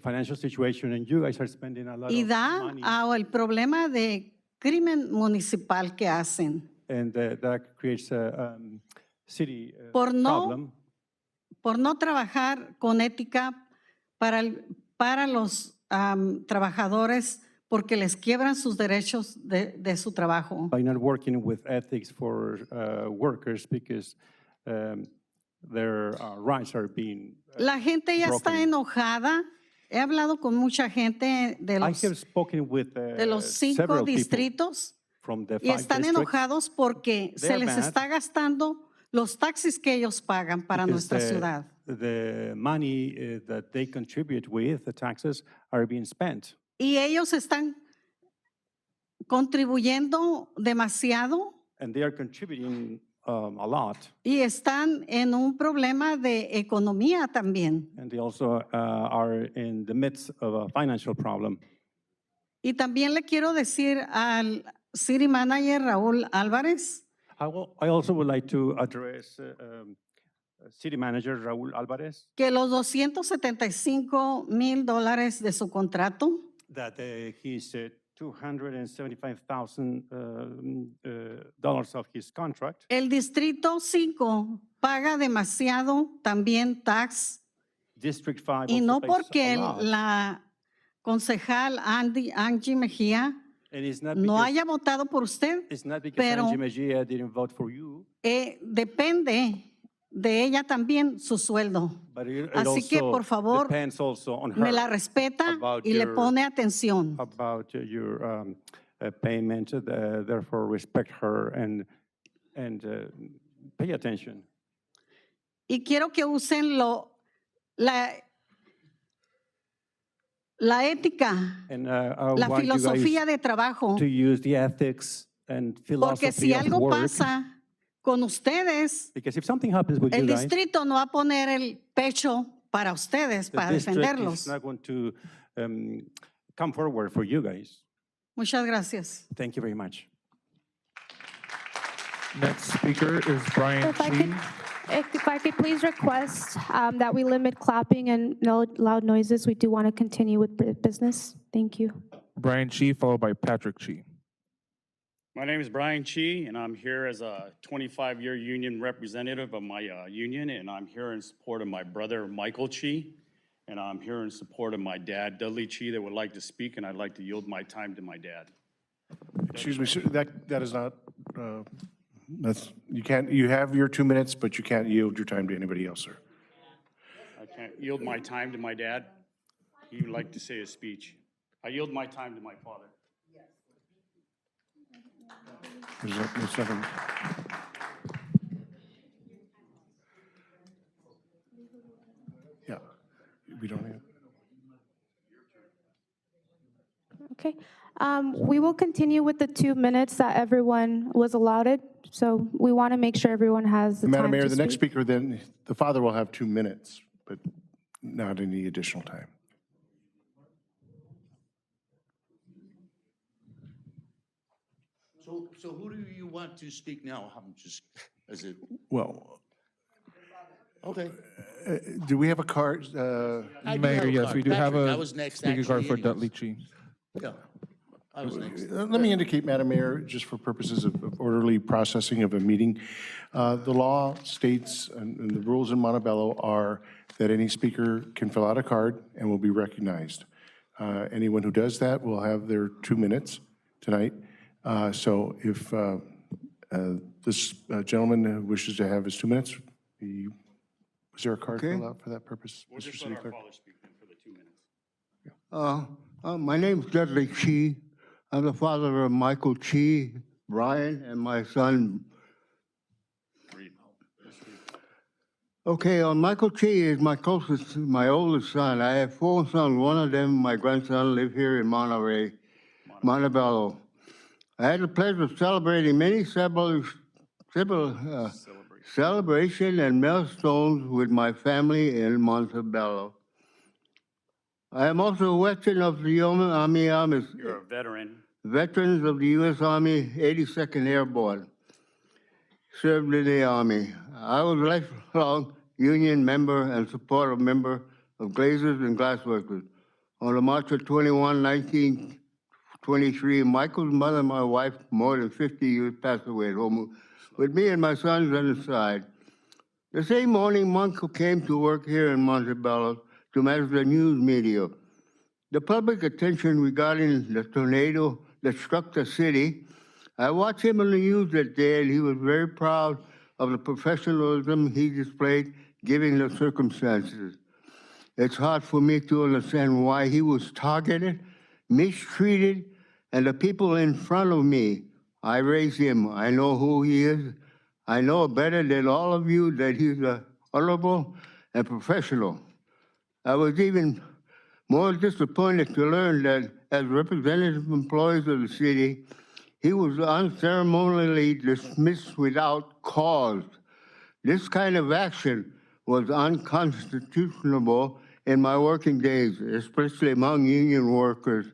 financial situation and you guys are spending a lot y of da money, el problema de crimen municipal que hacen. and that creates a city Por problem. no trabajar con ética para los trabajadores porque les quiebran sus derechos de su trabajo. By not working with ethics for workers because their rights are being La gente ya está broken. enojada. He hablado con mucha gente de I have spoken with los 5 several people distritos from the y 5 están districts enojados porque se They're les mad está gastando los taxis que ellos pagan para because nuestra ciudad. the money that they contribute with, the taxes, are being spent. Y ellos están contribuyendo demasiado And they are contributing a lot. y están en un problema de economía también. And they also are in the midst of a financial problem. Y también le quiero decir al City Manager Raúl Álvarez I also would like to address City Manager Raúl Álvarez que los $275,000 de su contrato that his $275,000 of his contract, el Distrito 5 paga demasiado también tax District 5 y also no pays porque a lot. la concejal Angie Mejía And it's not no because, haya votado por usted, it's not because pero Angie Mejia didn't vote for you, depende de ella también su sueldo. but it Así que also por favor depends also on her me la respeta about y le your- pone atención. about your payment. Therefore, respect her and pay attention. Y quiero que usen la ética, And la want you filosofía guys de trabajo, to use the ethics and porque philosophy si of algo work. pasa con ustedes, Because if something happens with el you guys, distrito no va a poner el pecho para ustedes, the para district defenderlos. is not going to come forward for you guys. Muchas gracias. Thank you very much. Next speaker is Brian If I Chi. could, if I could please request that we limit clapping and no loud noises. We do want to continue with business. Thank you. Brian Chi, followed by Patrick Chi. My name is Brian Chi, and I'm here as a 25-year union representative of my union, and I'm here in support of my brother, Michael Chi, and I'm here in support of my dad, Dudley Chi, that would like to speak, and I'd like to yield my time to my dad. Excuse me, sir, that is not, you have your 2 minutes, but you can't yield your time to anybody else, sir. I can't yield my time to my dad. He would like to say a speech. I yield my time to my father. There's nothing. Yeah, we don't have. Okay. We will continue with the 2 minutes that everyone was allotted. So we want to make sure everyone has the time Madam Mayor, to the next speak. speaker, then, the father will have 2 minutes, but not any additional time. So who do you want to speak now? I'm just, is it, Well, okay. do we have a card? I do Mayor, have a yes, card. we do have Patrick, I a was next, speaker card actually, for anyways. Dudley Chi. Yeah, I was next. Let me indicate, Madam Mayor, just for purposes of orderly processing of a meeting, the law states, and the rules in Montebello are that any speaker can fill out a card and will be recognized. Anyone who does that will have their 2 minutes tonight. So if this gentleman wishes to have his 2 minutes, is there a card Okay. filled out for that purpose, We'll Mr. just City let our Clerk? father speak then for the 2 minutes. My name's Dudley Chi. I'm the father of Michael Chi, Brian, and my son. Read. Okay, Michael Chi is my oldest son. I have 4 sons. One of them, my grandson, live here in Monterey, Montebello. I had the pleasure of celebrating many celebration and milestones with my family in Montebello. I am also a veteran of the Army. You're a veteran. Veterans of the U.S. Army 82nd Airborne. Served in the Army. I was a lifelong union member and supportive member of Glazers and Glassworkers. On the March of 21, 1923, Michael's mother and my wife, more than 50 years, passed away at home with me and my sons on the side. The same morning, Michael came to work here in Montebello to manage the news media. The public attention regarding the tornado that struck the city, I watched him on the news that day, and he was very proud of the professionalism he displayed given the circumstances. It's hard for me to understand why he was targeted, mistreated, and the people in front of me. I raised him. I know who he is. I know better than all of you that he's honorable and professional. I was even more disappointed to learn that as representative employees of the city, he was unceremoniously dismissed without cause. This kind of action was unconstitutional in my working days, especially among union workers.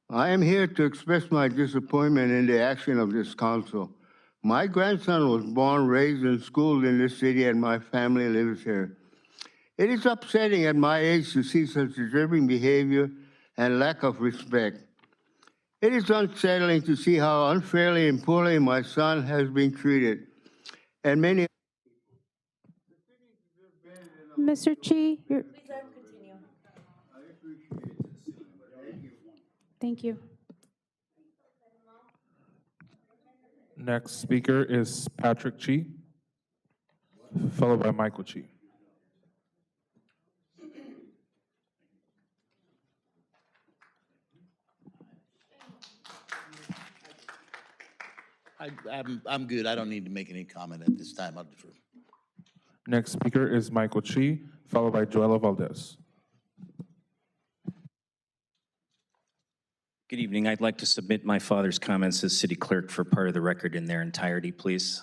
I am here to express my disappointment in the action of this council. My grandson was born, raised, and schooled in this city, and my family lives here. It is upsetting at my age to see such deserving behavior and lack of respect. It is unsettling to see how unfairly and poorly my son has been treated. And many. Mr. Chi, you're. Thank you. Next speaker is Patrick Chi, followed by Michael Chi. I'm good. I don't need to make any comment at this time. I'll defer. Next speaker is Michael Chi, followed by Joella Valdez. Good evening. I'd like to submit my father's comments as city clerk for part of the record in their entirety, please.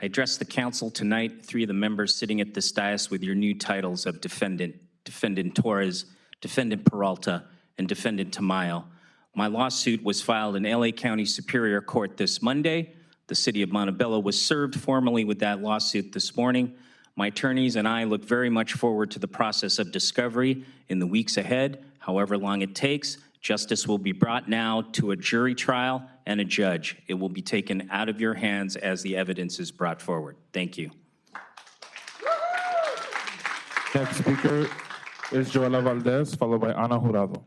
I address the council tonight, 3 of the members sitting at this dais with your new titles of defendant, defendant Torres, defendant Peralta, and defendant Tamayo. My lawsuit was filed in LA County Superior Court this Monday. The city of Montebello was served formally with that lawsuit this morning. My attorneys and I look very much forward to the process of discovery in the weeks ahead, however long it takes. Justice will be brought now to a jury trial and a judge. It will be taken out of your hands as the evidence is brought forward. Thank you. Next speaker is Joella Valdez, followed by Ana Jurado.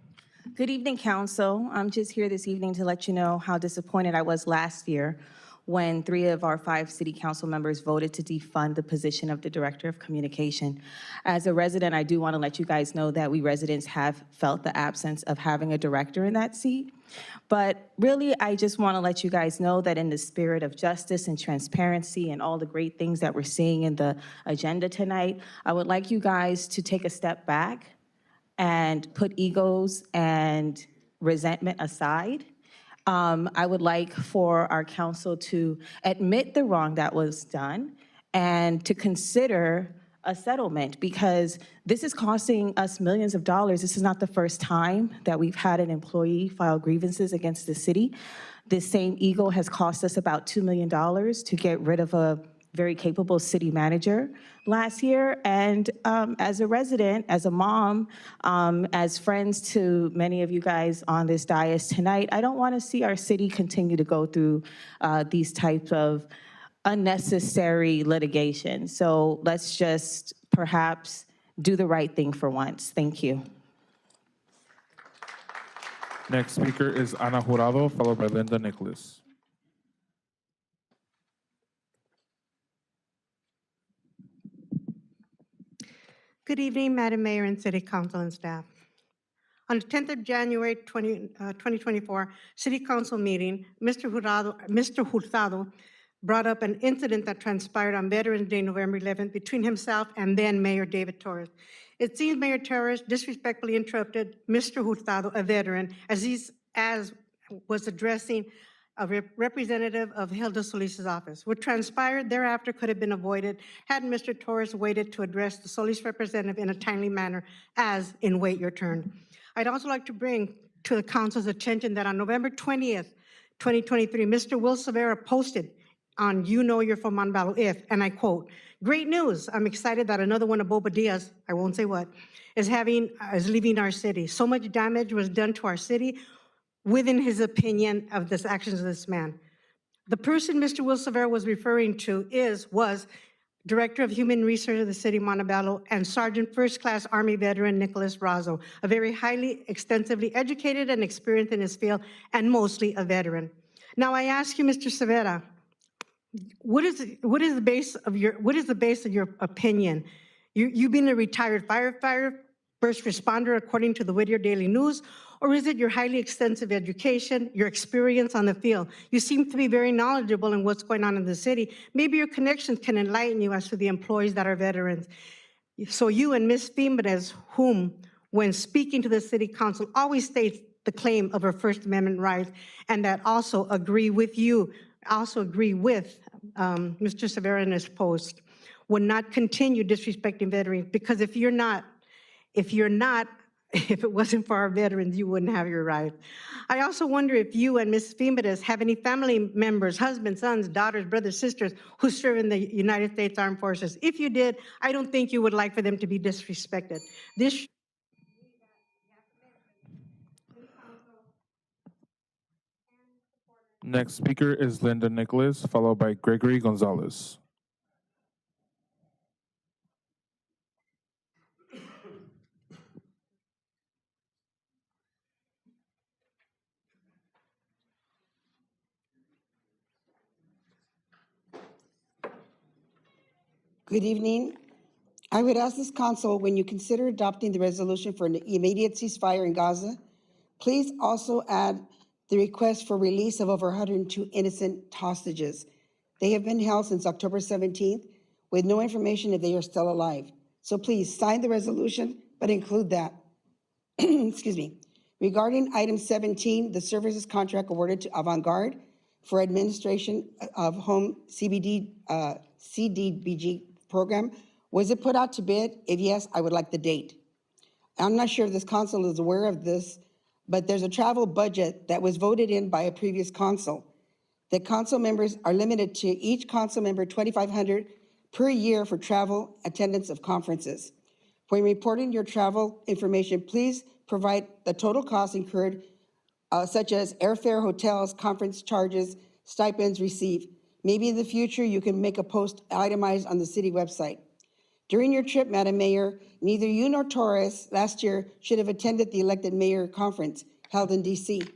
Good evening, Council. I'm just here this evening to let you know how disappointed I was last year when 3 of our 5 city council members voted to defund the position of the Director of Communication. As a resident, I do want to let you guys know that we residents have felt the absence of having a director in that seat. But really, I just want to let you guys know that in the spirit of justice and transparency and all the great things that we're seeing in the agenda tonight, I would like you guys to take a step back and put egos and resentment aside. I would like for our council to admit the wrong that was done and to consider a settlement, because this is costing us millions of dollars. This is not the first time that we've had an employee file grievances against the city. This same ego has cost us about $2 million to get rid of a very capable city manager last year. And as a resident, as a mom, as friends to many of you guys on this dais tonight, I don't want to see our city continue to go through these types of unnecessary litigation. So let's just perhaps do the right thing for once. Thank you. Next speaker is Ana Jurado, followed by Linda Nicholas. Good evening, Madam Mayor and City Council and staff. On the 10th of January 2024 City Council meeting, Mr. Hurtado brought up an incident that transpired on Veterans Day, November 11th, between himself and then Mayor David Torres. It seems Mayor Torres disrespectfully interrupted Mr. Hurtado, a veteran, as was addressing a representative of Hilda Solis's office. What transpired thereafter could have been avoided had Mr. Torres waited to address the Solis representative in a timely manner, as in Wait Your Turn. I'd also like to bring to the council's attention that on November 20th, 2023, Mr. Will Severa posted on You Know You're from Montebello if, and I quote, "Great news, I'm excited that another one of Boba Diaz, I won't say what, is leaving our city. So much damage was done to our city within his opinion of the actions of this man." The person Mr. Will Severa was referring to was Director of Human Resources of the City of Montebello and Sergeant First Class Army veteran Nicholas Razo, a very highly, extensively educated and experienced in his field, and mostly a veteran. Now I ask you, Mr. Severa, what is the base of your opinion? You being a retired firefighter, first responder, according to the Whittier Daily News, or is it your highly extensive education, your experience on the field? You seem to be very knowledgeable in what's going on in the city. Maybe your connections can enlighten you as to the employees that are veterans. So you and Ms. Fimbres, whom, when speaking to the City Council, always states the claim of her First Amendment rights, and that also agree with you, also agree with Mr. Severa in his post, would not continue disrespecting veterans, because if it wasn't for our veterans, you wouldn't have your rights. I also wonder if you and Ms. Fimbres have any family members, husbands, sons, daughters, brothers, sisters, who serve in the United States Armed Forces. If you did, I don't think you would like for them to be disrespected. Next speaker is Linda Nicholas, followed by Gregory Gonzalez. Good evening. I would ask this council, when you consider adopting the resolution for an immediate ceasefire in Gaza, please also add the request for release of over 102 innocent hostages. They have been held since October 17th with no information if they are still alive. So please sign the resolution, but include that. Excuse me. Regarding item 17, the services contract awarded to Avant-Garde for administration of home CDBG program, was it put out to bid? If yes, I would like the date. I'm not sure if this council is aware of this, but there's a travel budget that was voted in by a previous council. The council members are limited to each council member $2,500 per year for travel attendance of conferences. When reporting your travel information, please provide the total costs incurred, such as airfare, hotels, conference charges, stipends received. Maybe in the future you can make a post itemized on the city website. During your trip, Madam Mayor, neither you nor Torres last year should have attended the elected mayor conference held in DC.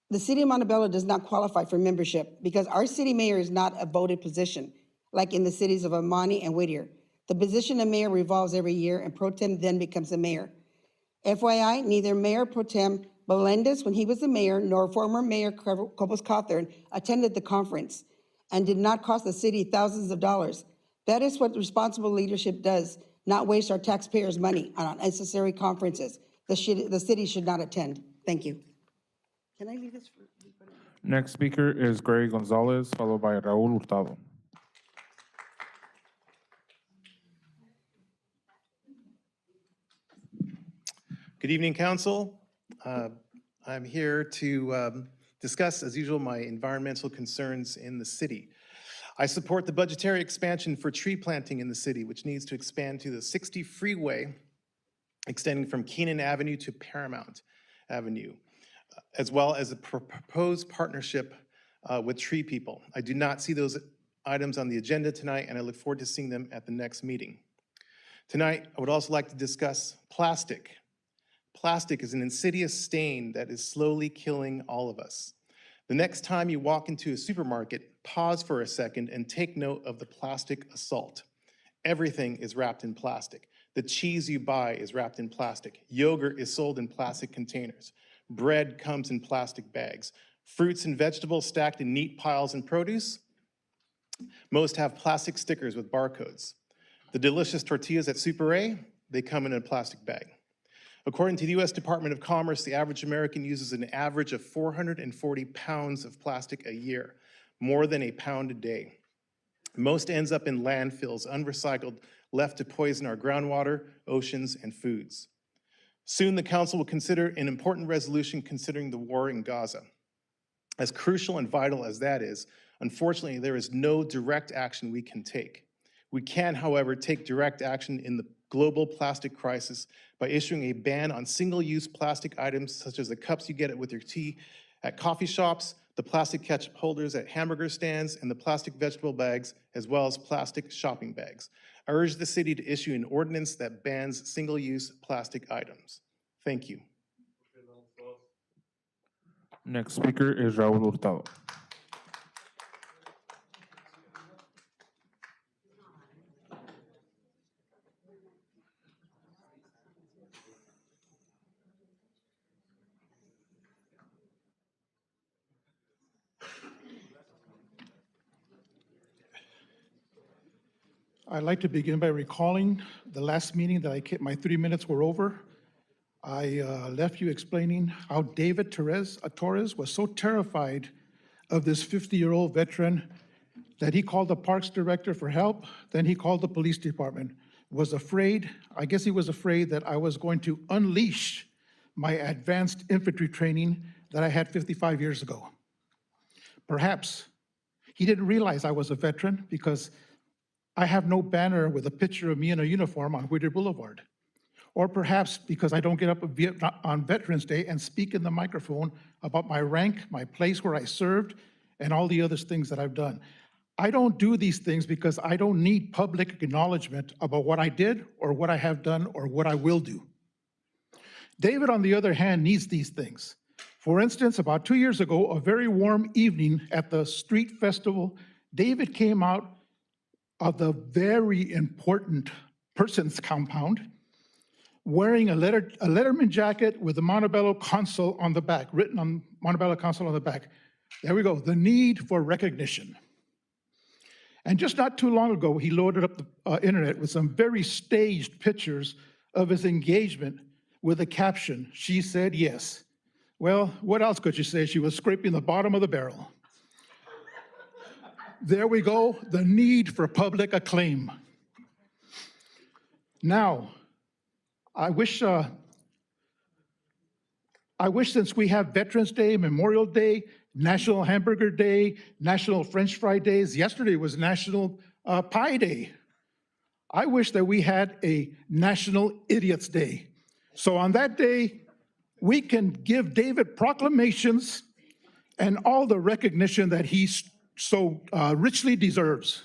The city of Montebello does not qualify for membership because our city mayor is not a voted position, like in the cities of Amani and Whittier. The position of mayor revolves every year, and pro tem then becomes a mayor. FYI, neither Mayor Pro Tem Melendez, when he was the mayor, nor former Mayor Cobos Cawthorn attended the conference and did not cost the city thousands of dollars. That is what responsible leadership does, not waste our taxpayers' money on unnecessary conferences the city should not attend. Thank you. Can I leave this for? Next speaker is Gregory Gonzalez, followed by Raul Hurtado. Good evening, Council. I'm here to discuss, as usual, my environmental concerns in the city. I support the budgetary expansion for tree planting in the city, which needs to expand to the 60 freeway, extending from Keenan Avenue to Paramount Avenue, as well as a proposed partnership with Tree People. I do not see those items on the agenda tonight, and I look forward to seeing them at the next meeting. Tonight, I would also like to discuss plastic. Plastic is an insidious stain that is slowly killing all of us. The next time you walk into a supermarket, pause for a second and take note of the plastic assault. Everything is wrapped in plastic. The cheese you buy is wrapped in plastic. Yogurt is sold in plastic containers. Bread comes in plastic bags. Fruits and vegetables stacked in neat piles in produce. Most have plastic stickers with barcodes. The delicious tortillas at Super A, they come in a plastic bag. According to the U.S. Department of Commerce, the average American uses an average of 440 pounds of plastic a year, more than a pound a day. Most ends up in landfills, unrecycled, left to poison our groundwater, oceans, and foods. Soon, the Council will consider an important resolution considering the war in Gaza. As crucial and vital as that is, unfortunately, there is no direct action we can take. We can, however, take direct action in the global plastic crisis by issuing a ban on single-use plastic items such as the cups you get with your tea at coffee shops, the plastic ketchup holders at hamburger stands, and the plastic vegetable bags, as well as plastic shopping bags. I urge the city to issue an ordinance that bans single-use plastic items. Thank you. Next speaker is Raul Hurtado. I'd like to begin by recalling the last meeting that my 3 minutes were over. I left you explaining how David Torres was so terrified of this 50-year-old veteran that he called the parks director for help, then he called the police department, was afraid, I guess he was afraid that I was going to unleash my advanced infantry training that I had 55 years ago. Perhaps he didn't realize I was a veteran because I have no banner with a picture of me in a uniform on Whittier Boulevard. Or perhaps because I don't get up on Veterans Day and speak in the microphone about my rank, my place where I served, and all the other things that I've done. I don't do these things because I don't need public acknowledgement about what I did or what I have done or what I will do. David, on the other hand, needs these things. For instance, about 2 years ago, a very warm evening at the street festival, David came out of the very important Persons compound wearing a Letterman jacket with the Montebello Consul on the back, written on Montebello Consul on the back. There we go, the need for recognition. And just not too long ago, he loaded up the internet with some very staged pictures of his engagement with a caption, "She said yes." Well, what else could you say? She was scraping the bottom of the barrel. There we go, the need for public acclaim. Now, I wish since we have Veterans Day, Memorial Day, National Hamburger Day, National French Fry Days, yesterday was National Pie Day. I wish that we had a National Idiots Day. So on that day, we can give David proclamations and all the recognition that he so richly deserves.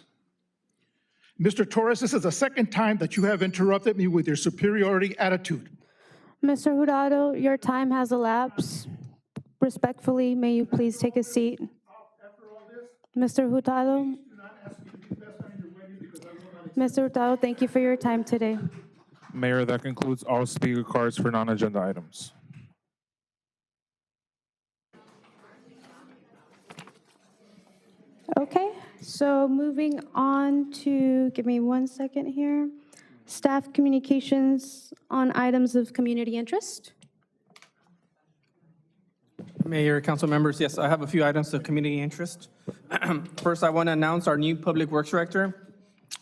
Mr. Torres, this is the second time that you have interrupted me with your superiority attitude. Mr. Jurado, your time has elapsed. Respectfully, may you please take a seat? Mr. Hurtado? Mr. Hurtado, thank you for your time today. Mayor, that concludes all speaker cards for non-agenda items. Okay, so moving on to, give me 1 second here. Staff communications on items of community interest. Mayor, council members, yes, I have a few items of community interest. First, I want to announce our new Public Works Director,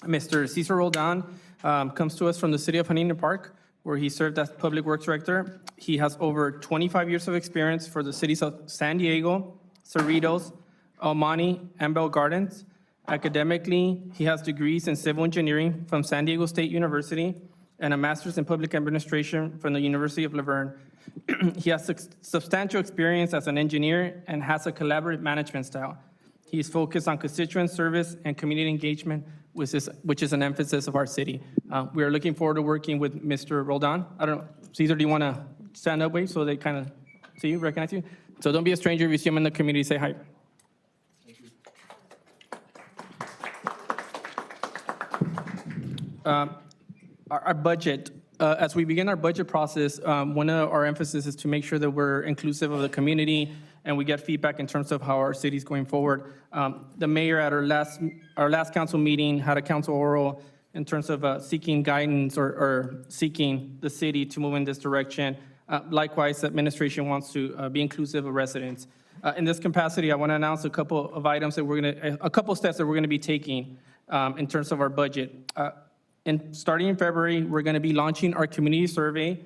Mr. Cesar Roldan, comes to us from the city of Hanina Park. where he served as Public Works Director. He has over 25 years of experience for the cities of San Diego, Cerritos, El Monte, and Bell Gardens. Academically, he has degrees in civil engineering from San Diego State University and a master's in public administration from the University of Laverne. He has substantial experience as an engineer and has a collaborative management style. He is focused on constituent service and community engagement, which is an emphasis of our city. We are looking forward to working with Mr. Roldan. I don't know, Cesar, do you want to stand up, wait, so they kind of see you, recognize you? So don't be a stranger if you see him in the community, say hi. Our budget, as we begin our budget process, one of our emphasis is to make sure that we're inclusive of the community and we get feedback in terms of how our city's going forward. The mayor at our last council meeting had a council oral in terms of seeking guidance or seeking the city to move in this direction. Likewise, administration wants to be inclusive of residents. In this capacity, I want to announce a couple of items that a couple steps that we're going to be taking in terms of our budget. Starting in February, we're going to be launching our community survey,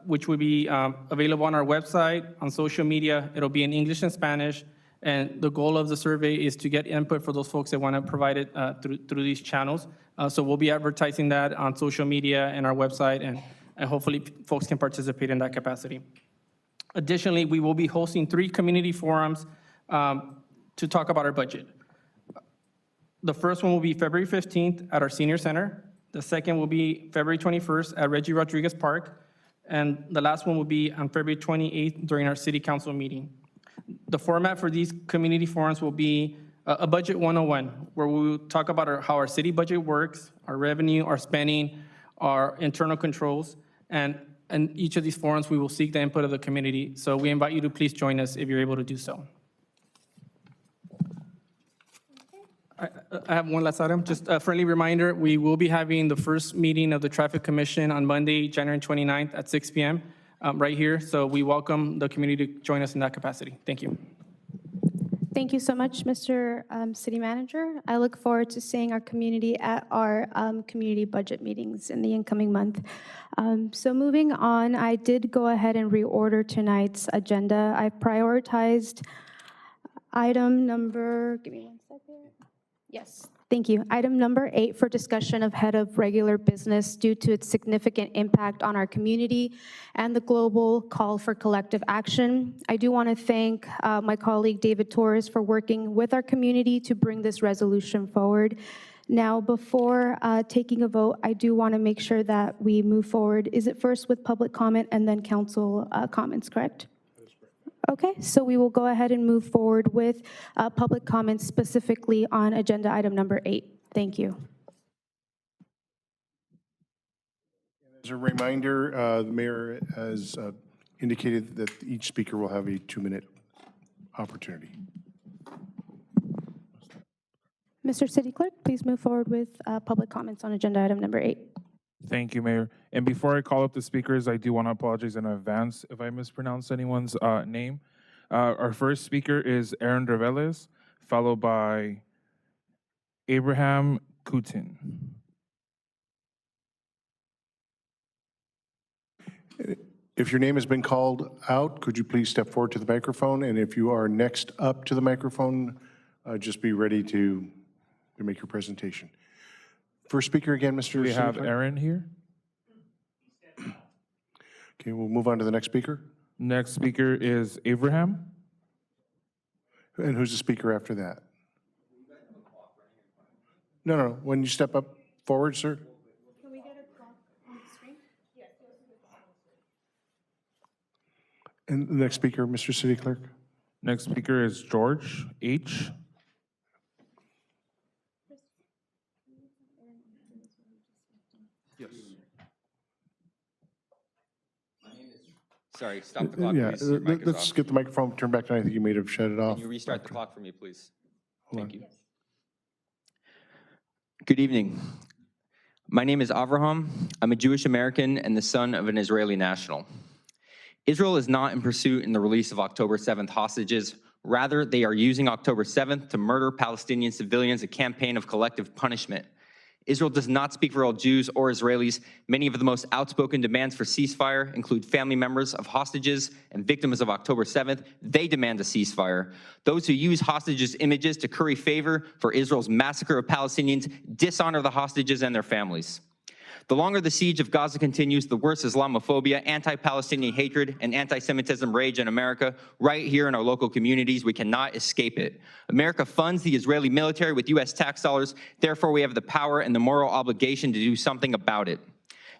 which will be available on our website, on social media. It'll be in English and Spanish. And the goal of the survey is to get input for those folks that want to provide it through these channels. So we'll be advertising that on social media and our website, and hopefully folks can participate in that capacity. Additionally, we will be hosting 3 community forums to talk about our budget. The first one will be February 15th at our senior center. The second will be February 21st at Reggie Rodriguez Park. And the last one will be on February 28th during our city council meeting. The format for these community forums will be a budget 101, where we will talk about how our city budget works, our revenue, our spending, our internal controls. And in each of these forums, we will seek the input of the community. So we invite you to please join us if you're able to do so. I have one last item. Just a friendly reminder, we will be having the first meeting of the Traffic Commission on Monday, January 29th at 6 p.m. Right here. So we welcome the community to join us in that capacity. Thank you. Thank you so much, Mr. City Manager. I look forward to seeing our community at our community budget meetings in the incoming month. So moving on, I did go ahead and reorder tonight's agenda. I prioritized item number, give me 1 second. Yes, thank you. Item number 8 for discussion of head of regular business due to its significant impact on our community and the global call for collective action. I do want to thank my colleague David Torres for working with our community to bring this resolution forward. Now, before taking a vote, I do want to make sure that we move forward. Is it first with public comment and then council comments, correct? Okay, so we will go ahead and move forward with public comments specifically on agenda item number 8. Thank you. As a reminder, the mayor has indicated that each speaker will have a 2-minute opportunity. Mr. City Clerk, please move forward with public comments on agenda item number 8. Thank you, Mayor. And before I call up the speakers, I do want to apologize in advance if I mispronounce anyone's name. Our first speaker is Aaron Draveles, followed by Abraham Kutin. If your name has been called out, could you please step forward to the microphone? And if you are next up to the microphone, just be ready to make your presentation. First speaker again, Mr. Do we have Aaron here? Okay, we'll move on to the next speaker. Next speaker is Abraham. And who's the speaker after that? No, when you step up forward, sir. Can we get a clock on the screen? Yes. And the next speaker, Mr. City Clerk. Next speaker is George H. Yes. Sorry, stop the clock, Yeah, please. Your mic is let's off. get the microphone turned back on. I think you may have shut it off. Can you restart the clock for me, please? Hold Thank on. you. Good evening. My name is Avraham. I'm a Jewish American and the son of an Israeli national. Israel is not in pursuit in the release of October 7th hostages. Rather, they are using October 7th to murder Palestinian civilians, a campaign of collective punishment. Israel does not speak for all Jews or Israelis. Many of the most outspoken demands for ceasefire include family members of hostages and victims of October 7th. They demand a ceasefire. Those who use hostages' images to curry favor for Israel's massacre of Palestinians dishonor the hostages and their families. The longer the siege of Gaza continues, the worse Islamophobia, anti-Palestinian hatred, and anti-Semitism rage in America. Right here in our local communities, we cannot escape it. America funds the Israeli military with U.S. tax dollars. Therefore, we have the power and the moral obligation to do something about it.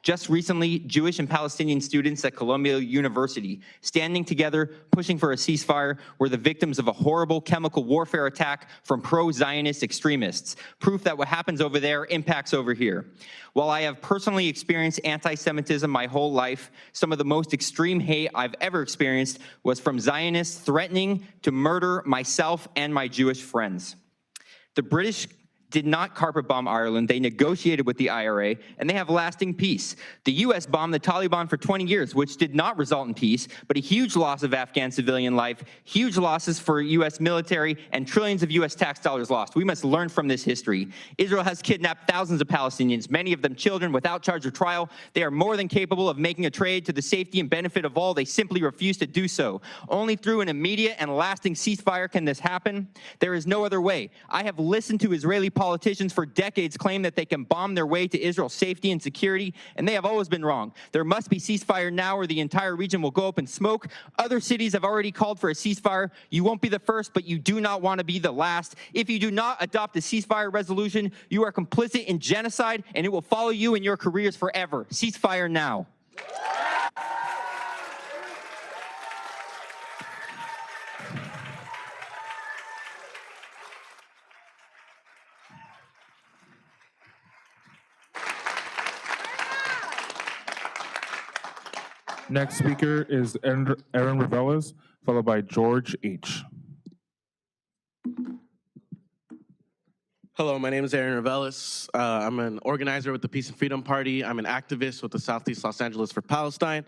Just recently, Jewish and Palestinian students at Columbia University, standing together, pushing for a ceasefire, were the victims of a horrible chemical warfare attack from pro-Zionist extremists. Proof that what happens over there impacts over here. While I have personally experienced anti-Semitism my whole life, some of the most extreme hate I've ever experienced was from Zionists threatening to murder myself and my Jewish friends. The British did not carpet bomb Ireland. They negotiated with the IRA, and they have lasting peace. The U.S. bombed the Taliban for 20 years, which did not result in peace, but a huge loss of Afghan civilian life, huge losses for U.S. military, and trillions of U.S. tax dollars lost. We must learn from this history. Israel has kidnapped thousands of Palestinians, many of them children, without charge or trial. They are more than capable of making a trade to the safety and benefit of all. They simply refuse to do so. Only through an immediate and lasting ceasefire can this happen. There is no other way. I have listened to Israeli politicians for decades claim that they can bomb their way to Israel's safety and security, and they have always been wrong. There must be ceasefire now or the entire region will go up in smoke. Other cities have already called for a ceasefire. You won't be the first, but you do not want to be the last. If you do not adopt a ceasefire resolution, you are complicit in genocide, and it will follow you in your careers forever. Ceasefire now. Next speaker is Aaron Reveles, followed by George H. Hello, my name is Aaron Reveles. I'm an organizer with the Peace and Freedom Party. I'm an activist with the Southeast Los Angeles for Palestine.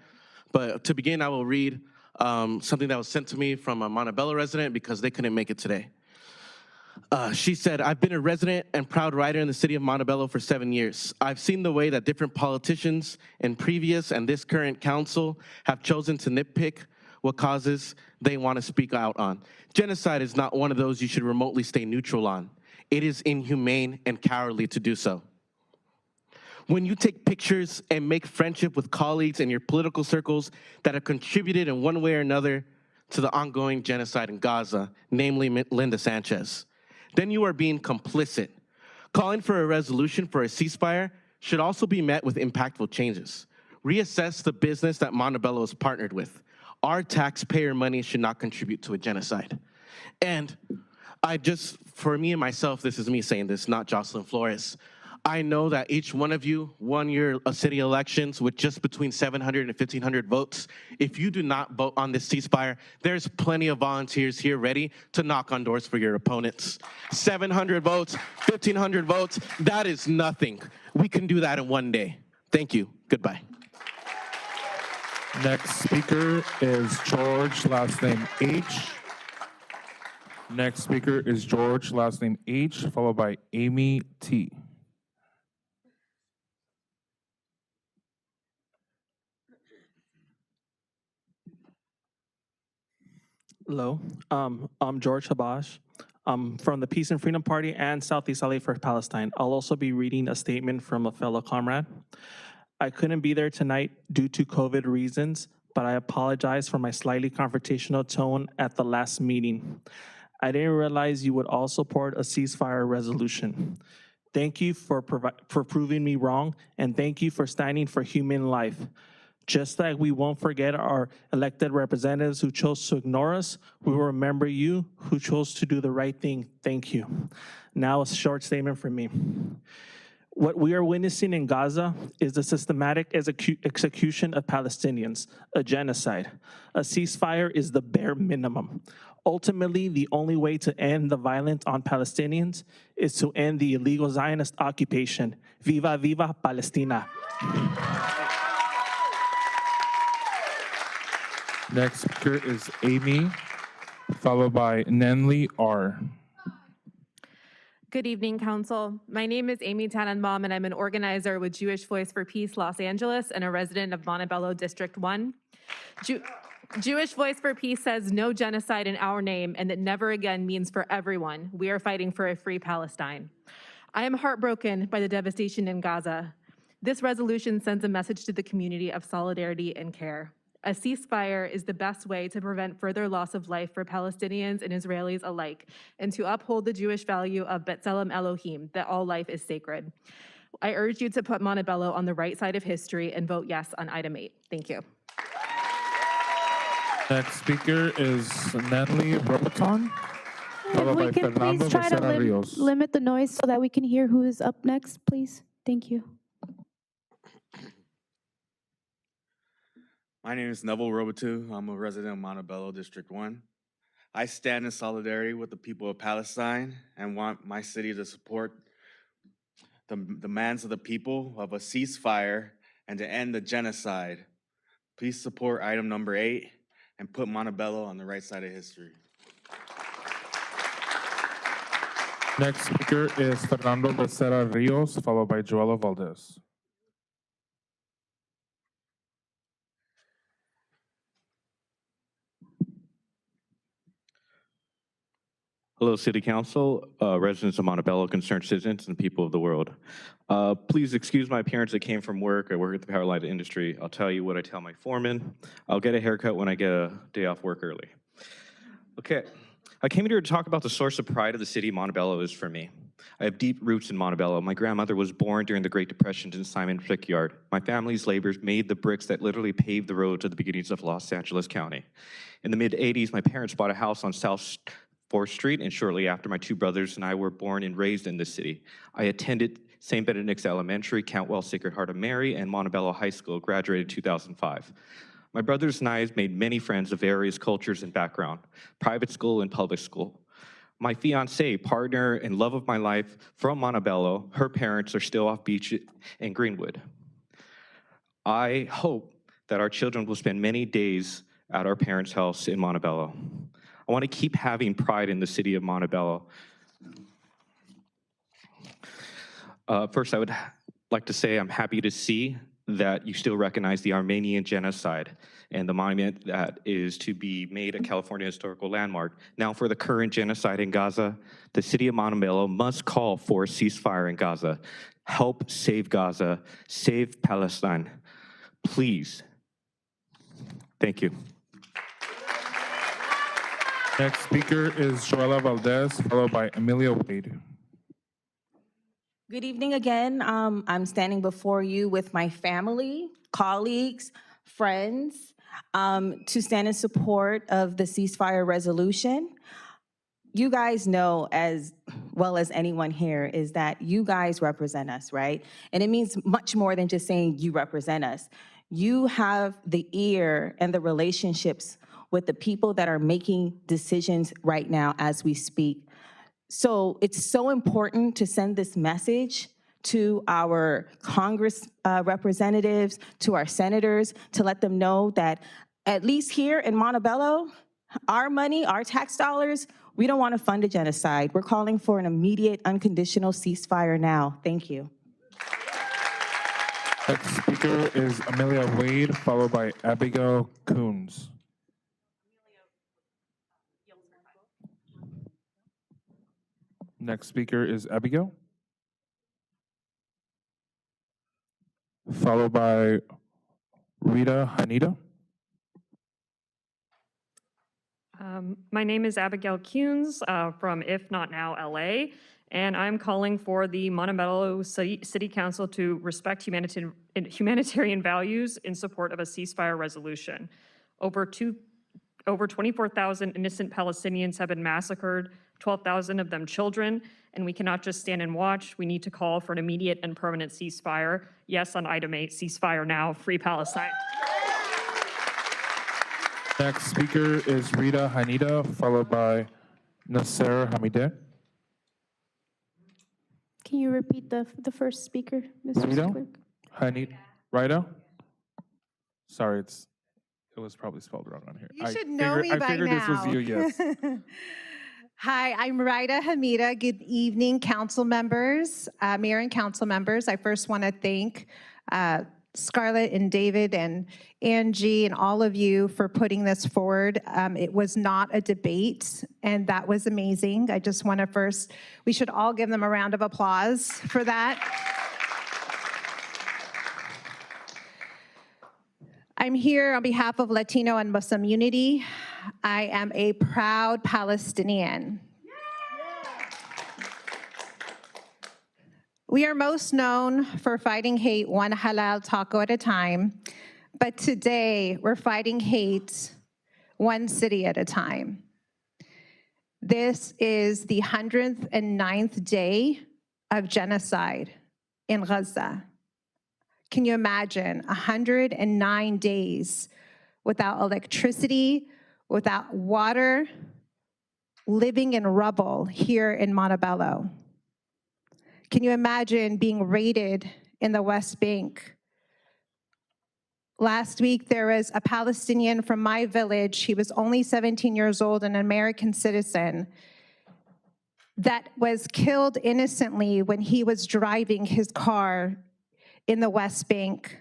But to begin, I will read something that was sent to me from a Montebello resident because they couldn't make it today. She said, I've been a resident and proud writer in the city of Montebello for 7 years. I've seen the way that different politicians in previous and this current council have chosen to nitpick what causes they want to speak out on. Genocide is not one of those you should remotely stay neutral on. It is inhumane and cowardly to do so. When you take pictures and make friendship with colleagues in your political circles that have contributed in one way or another to the ongoing genocide in Gaza, namely Linda Sanchez, then you are being complicit. Calling for a resolution for a ceasefire should also be met with impactful changes. Reassess the business that Montebello is partnered with. Our taxpayer money should not contribute to a genocide. And for me and myself, this is me saying this, not Jocelyn Flores. I know that each one of you won your city elections with just between 700 and 1,500 votes. If you do not vote on this ceasefire, there's plenty of volunteers here ready to knock on doors for your opponents. 700 votes, 1,500 votes, that is nothing. We can do that in one day. Thank you. Goodbye. Next speaker is George, last name H. Next speaker is George, last name H, followed by Amy T. Hello, I'm George Habash. I'm from the Peace and Freedom Party and Southeast LA for Palestine. I'll also be reading a statement from a fellow comrade. I couldn't be there tonight due to COVID reasons, but I apologize for my slightly confrontational tone at the last meeting. I didn't realize you would all support a ceasefire resolution. Thank you for proving me wrong, and thank you for standing for human life. Just like we won't forget our elected representatives who chose to ignore us, we will remember you who chose to do the right thing. Thank you. Now a short statement from me. What we are witnessing in Gaza is the systematic execution of Palestinians, a genocide. A ceasefire is the bare minimum. Ultimately, the only way to end the violence on Palestinians is to end the illegal Zionist occupation. Viva, viva Palestina. Next speaker is Amy, followed by Nenly R. Good evening, Council. My name is Amy Tannenbaum, and I'm an organizer with Jewish Voice for Peace Los Angeles and a resident of Montebello District 1. Jewish Voice for Peace says no genocide in our name, and that never again means for everyone. We are fighting for a free Palestine. I am heartbroken by the devastation in Gaza. This resolution sends a message to the community of solidarity and care. A ceasefire is the best way to prevent further loss of life for Palestinians and Israelis alike, and to uphold the Jewish value of B'Tselem Elohim, that all life is sacred. I urge you to put Montebello on the right side of history and vote yes on item 8. Thank you. Next speaker is Natalie Robertson, If followed we by can Fernando please try to Becerra Rios. limit the noise so that we can hear who is up next, please. Thank you. My name is Neville Robitou. I'm a resident of Montebello, District 1. I stand in solidarity with the people of Palestine and want my city to support the demands of the people of a ceasefire and to end the genocide. Please support item number 8 and put Montebello on the right side of history. Next speaker is Fernando Becerra Rios, followed by Joella Valdez. Hello, City Council, residents of Montebello, concerned citizens, and people of the world. Please excuse my appearance. I came from work. I work at the power line industry. I'll tell you what I tell my foreman. I'll get a haircut when I get a day off work early. Okay, I came here to talk about the source of pride of the city Montebello is for me. I have deep roots in Montebello. My grandmother was born during the Great Depression in Simon Brickyard. My family's labors made the bricks that literally paved the road to the beginnings of Los Angeles County. In the mid-'80s, my parents bought a house on South 4th Street, and shortly after, my two brothers and I were born and raised in this city. I attended St. Benedict's Elementary, Cantwell Sacred Heart of Mary, and Montebello High School, graduated in 2005. My brothers and I have made many friends of various cultures and background, private school and public school. My fiance, partner, and love of my life from Montebello, her parents are still off beach in Greenwood. I hope that our children will spend many days at our parents' house in Montebello. I want to keep having pride in the city of Montebello. First, I would like to say I'm happy to see that you still recognize the Armenian genocide and the monument that is to be made a California historical landmark. Now, for the current genocide in Gaza, the city of Montebello must call for a ceasefire in Gaza. Help save Gaza, save Palestine. Please. Thank you. Next speaker is Joella Valdez, followed by Amelia Wade. Good evening again. I'm standing before you with my family, colleagues, friends, to stand in support of the ceasefire resolution. You guys know as well as anyone here is that you guys represent us, right? And it means much more than just saying you represent us. You have the ear and the relationships with the people that are making decisions right now as we speak. So it's so important to send this message to our Congress representatives, to our senators, to let them know that at least here in Montebello, our money, our tax dollars, we don't want to fund a genocide. We're calling for an immediate, unconditional ceasefire now. Thank you. Next speaker is Amelia Wade, followed by Abigail Coons. Next speaker is Abigail, followed by Rita Hanida. My name is Abigail Kuhns from If Not Now, LA, and I'm calling for the Montebello City Council to respect humanitarian values in support of a ceasefire resolution. Over 24,000 innocent Palestinians have been massacred, 12,000 of them children, and we cannot just stand and watch. We need to call for an immediate and permanent ceasefire. Yes on item 8, ceasefire now, free Palestine. Next speaker is Rita Hanida, followed by Nasser Hamideh. Can you repeat the first speaker, Mr. Rita? Clerk? Rita? Sorry, it was probably spelled wrong on here. You should know me by now. I figured this was you, yes. Hi, I'm Raida Hamida. Good evening, council members, mayor and council members. I first want to thank Scarlett and David and Angie and all of you for putting this forward. It was not a debate, and that was amazing. I just want to first, we should all give them a round of applause for that. I'm here on behalf of Latino and Muslim unity. I am a proud Palestinian. We are most known for fighting hate one halal taco at a time, but today we're fighting hate one city at a time. This is the 109th day of genocide in Gaza. Can you imagine 109 days without electricity, without water, living in rubble here in Montebello? Can you imagine being raided in the West Bank? Last week, there was a Palestinian from my village. He was only 17 years old, an American citizen, that was killed innocently when he was driving his car in the West Bank.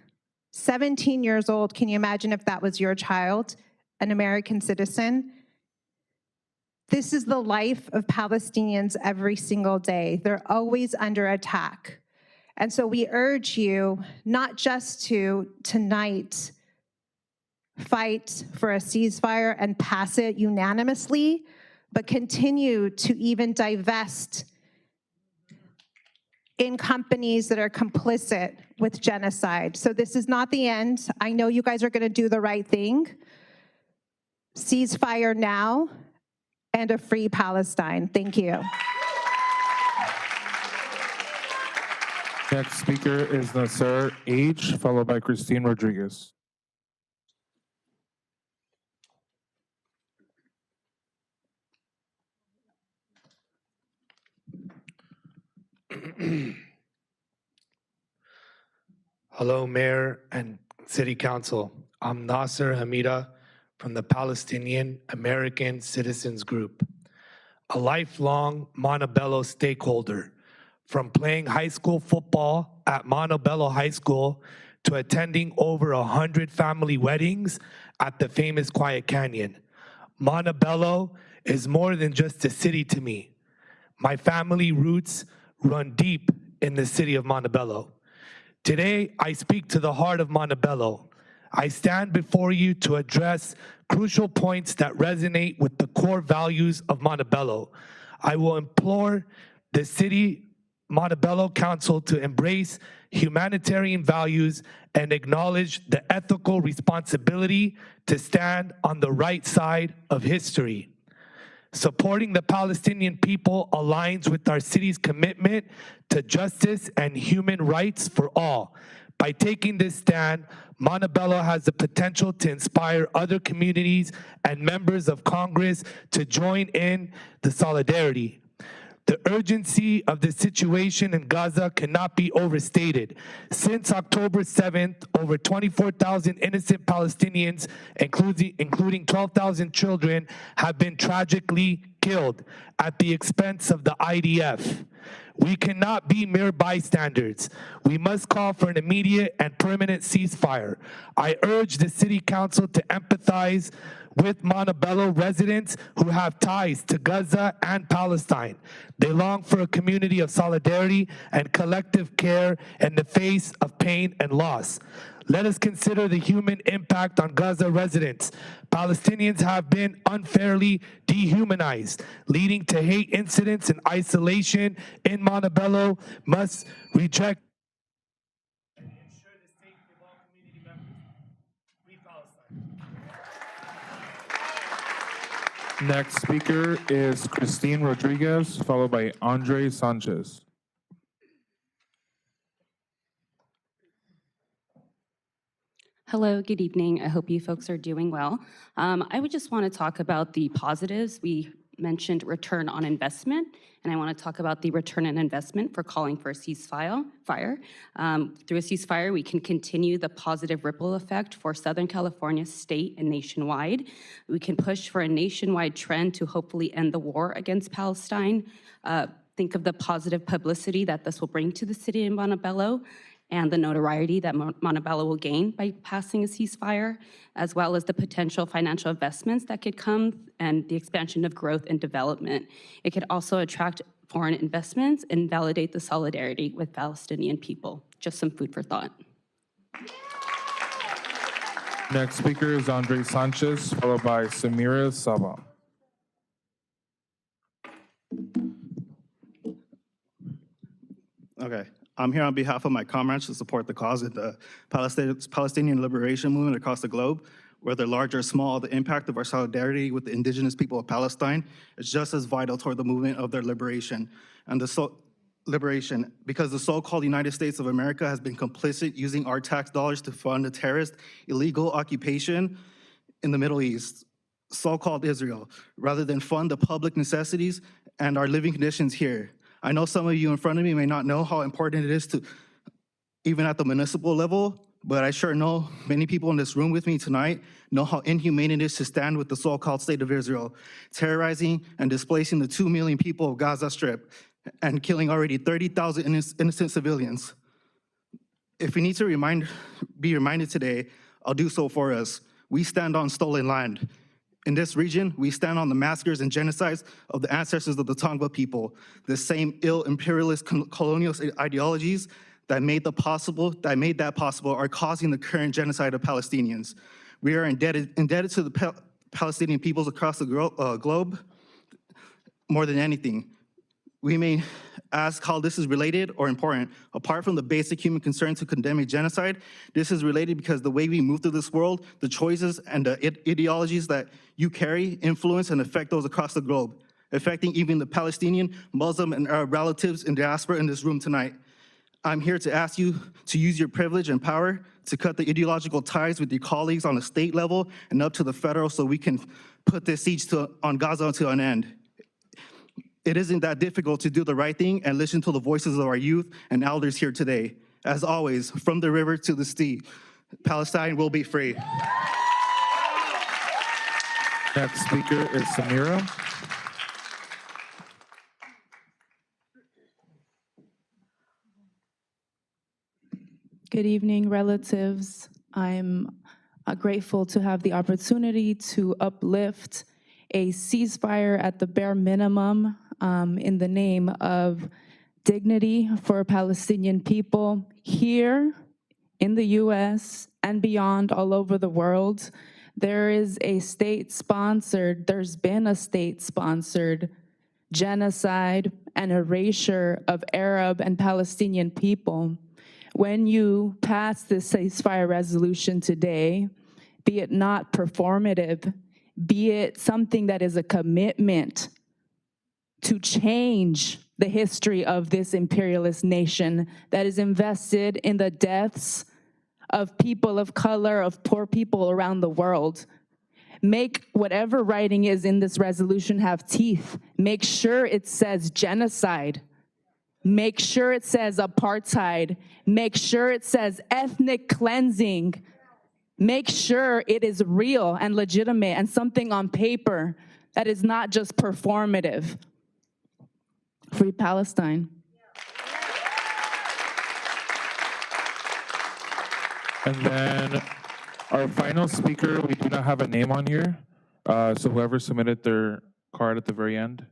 17 years old, can you imagine if that was your child, an American citizen? This is the life of Palestinians every single day. They're always under attack. And so we urge you not just to tonight fight for a ceasefire and pass it unanimously, but continue to even divest in companies that are complicit with genocide. So this is not the end. I know you guys are going to do the right thing. Ceasefire now and a free Palestine. Thank you. Next speaker is Nasser H., followed by Christine Rodriguez. Hello, Mayor and City Council. I'm Nasser Hamida from the Palestinian American Citizens Group, a lifelong Montebello stakeholder, from playing high school football at Montebello High School to attending over 100 family weddings at the famous Quiet Canyon. Montebello is more than just a city to me. My family roots run deep in the city of Montebello. Today, I speak to the heart of Montebello. I stand before you to address crucial points that resonate with the core values of Montebello. I will implore the City Montebello Council to embrace humanitarian values and acknowledge the ethical responsibility to stand on the right side of history. Supporting the Palestinian people aligns with our city's commitment to justice and human rights for all. By taking this stand, Montebello has the potential to inspire other communities and members of Congress to join in the solidarity. The urgency of the situation in Gaza cannot be overstated. Since October 7th, over 24,000 innocent Palestinians, including 12,000 children, have been tragically killed at the expense of the IDF. We cannot be mere bystanders. We must call for an immediate and permanent ceasefire. I urge the City Council to empathize with Montebello residents who have ties to Gaza and Palestine. They long for a community of solidarity and collective care in the face of pain and loss. Let us consider the human impact on Gaza residents. Palestinians have been unfairly dehumanized, leading to hate incidents and isolation in Montebello. Must reject. Next speaker is Christine Rodriguez, followed by Andre Sanchez. Hello, good evening. I hope you folks are doing well. I would just want to talk about the positives. We mentioned return on investment, and I want to talk about the return on investment for calling for a ceasefire. Through a ceasefire, we can continue the positive ripple effect for Southern California, state, and nationwide. We can push for a nationwide trend to hopefully end the war against Palestine. Think of the positive publicity that this will bring to the city of Montebello and the notoriety that Montebello will gain by passing a ceasefire, as well as the potential financial investments that could come and the expansion of growth and development. It could also attract foreign investments and validate the solidarity with Palestinian people. Just some food for thought. Next speaker is Andre Sanchez, followed by Samira Saba. Okay, I'm here on behalf of my comrades to support the cause of the Palestinian liberation movement across the globe. Whether large or small, the impact of our solidarity with the indigenous people of Palestine is just as vital toward the movement of their liberation. And liberation, because the so-called United States of America has been complicit using our tax dollars to fund a terrorist illegal occupation in the Middle East, so-called Israel, rather than fund the public necessities and our living conditions here. I know some of you in front of me may not know how important it is to, even at the municipal level, but I sure know many people in this room with me tonight know how inhumane it is to stand with the so-called state of Israel, terrorizing and displacing the 2 million people of Gaza Strip and killing already 30,000 innocent civilians. If we need to be reminded today, I'll do so for us. We stand on stolen land. In this region, we stand on the massacres and genocides of the ancestors of the Tongva people, the same ill imperialist colonialist ideologies that made that possible are causing the current genocide of Palestinians. We are indebted to the Palestinian peoples across the globe more than anything. We may ask how this is related or important. Apart from the basic human concern to condemning genocide, this is related because the way we move through this world, the choices and the ideologies that you carry influence and affect those across the globe, affecting even the Palestinian, Muslim, and Arab relatives in diaspora in this room tonight. I'm here to ask you to use your privilege and power to cut the ideological ties with your colleagues on the state level and up to the federal so we can put this siege on Gaza to an end. It isn't that difficult to do the right thing and listen to the voices of our youth and elders here today. As always, from the river to the sea, Palestine will be free. Next speaker is Samira. Good evening, relatives. I'm grateful to have the opportunity to uplift a ceasefire at the bare minimum in the name of dignity for Palestinian people here in the US and beyond all over the world. There's been a state-sponsored genocide and erasure of Arab and Palestinian people. When you pass this ceasefire resolution today, be it not performative, be it something that is a commitment to change the history of this imperialist nation that is invested in the deaths of people of color, of poor people around the world. Make whatever writing is in this resolution have teeth. Make sure it says genocide. Make sure it says apartheid. Make sure it says ethnic cleansing. Make sure it is real and legitimate and something on paper that is not just performative. Free Palestine. And then our final speaker, we do not have a name on here. So whoever submitted their card at the very end.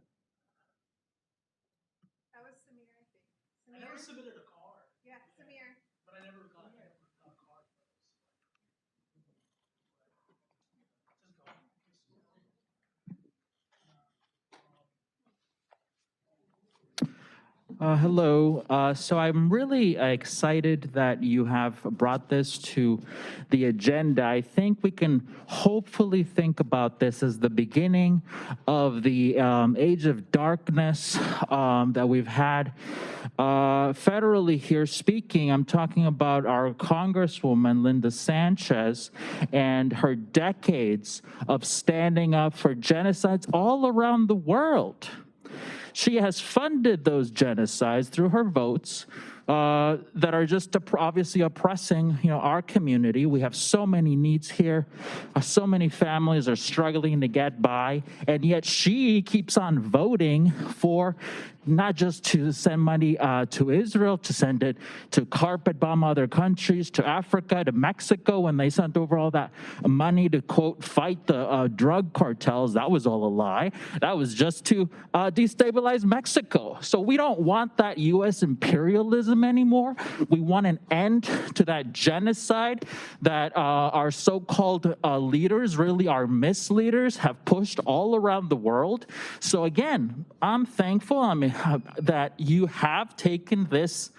Hello. So I'm really excited that you have brought this to the agenda. I think we can hopefully think about this as the beginning of the age of darkness that we've had. Federally here speaking, I'm talking about our Congresswoman, Linda Sanchez, and her decades of standing up for genocides all around the world. She has funded those genocides through her votes that are just obviously oppressing, our community. We have so many needs here. So many families are struggling to get by, and yet she keeps on voting for not just to send money to Israel, to send it to carpet bomb other countries, to Africa, to Mexico, when they sent over all that money to, quote, fight the drug cartels. That was all a lie. That was just to destabilize Mexico. So we don't want that U.S. imperialism anymore. We want an end to that genocide that our so-called leaders, really our misleaders, have pushed all around the world. So again, I'm thankful that you have taken this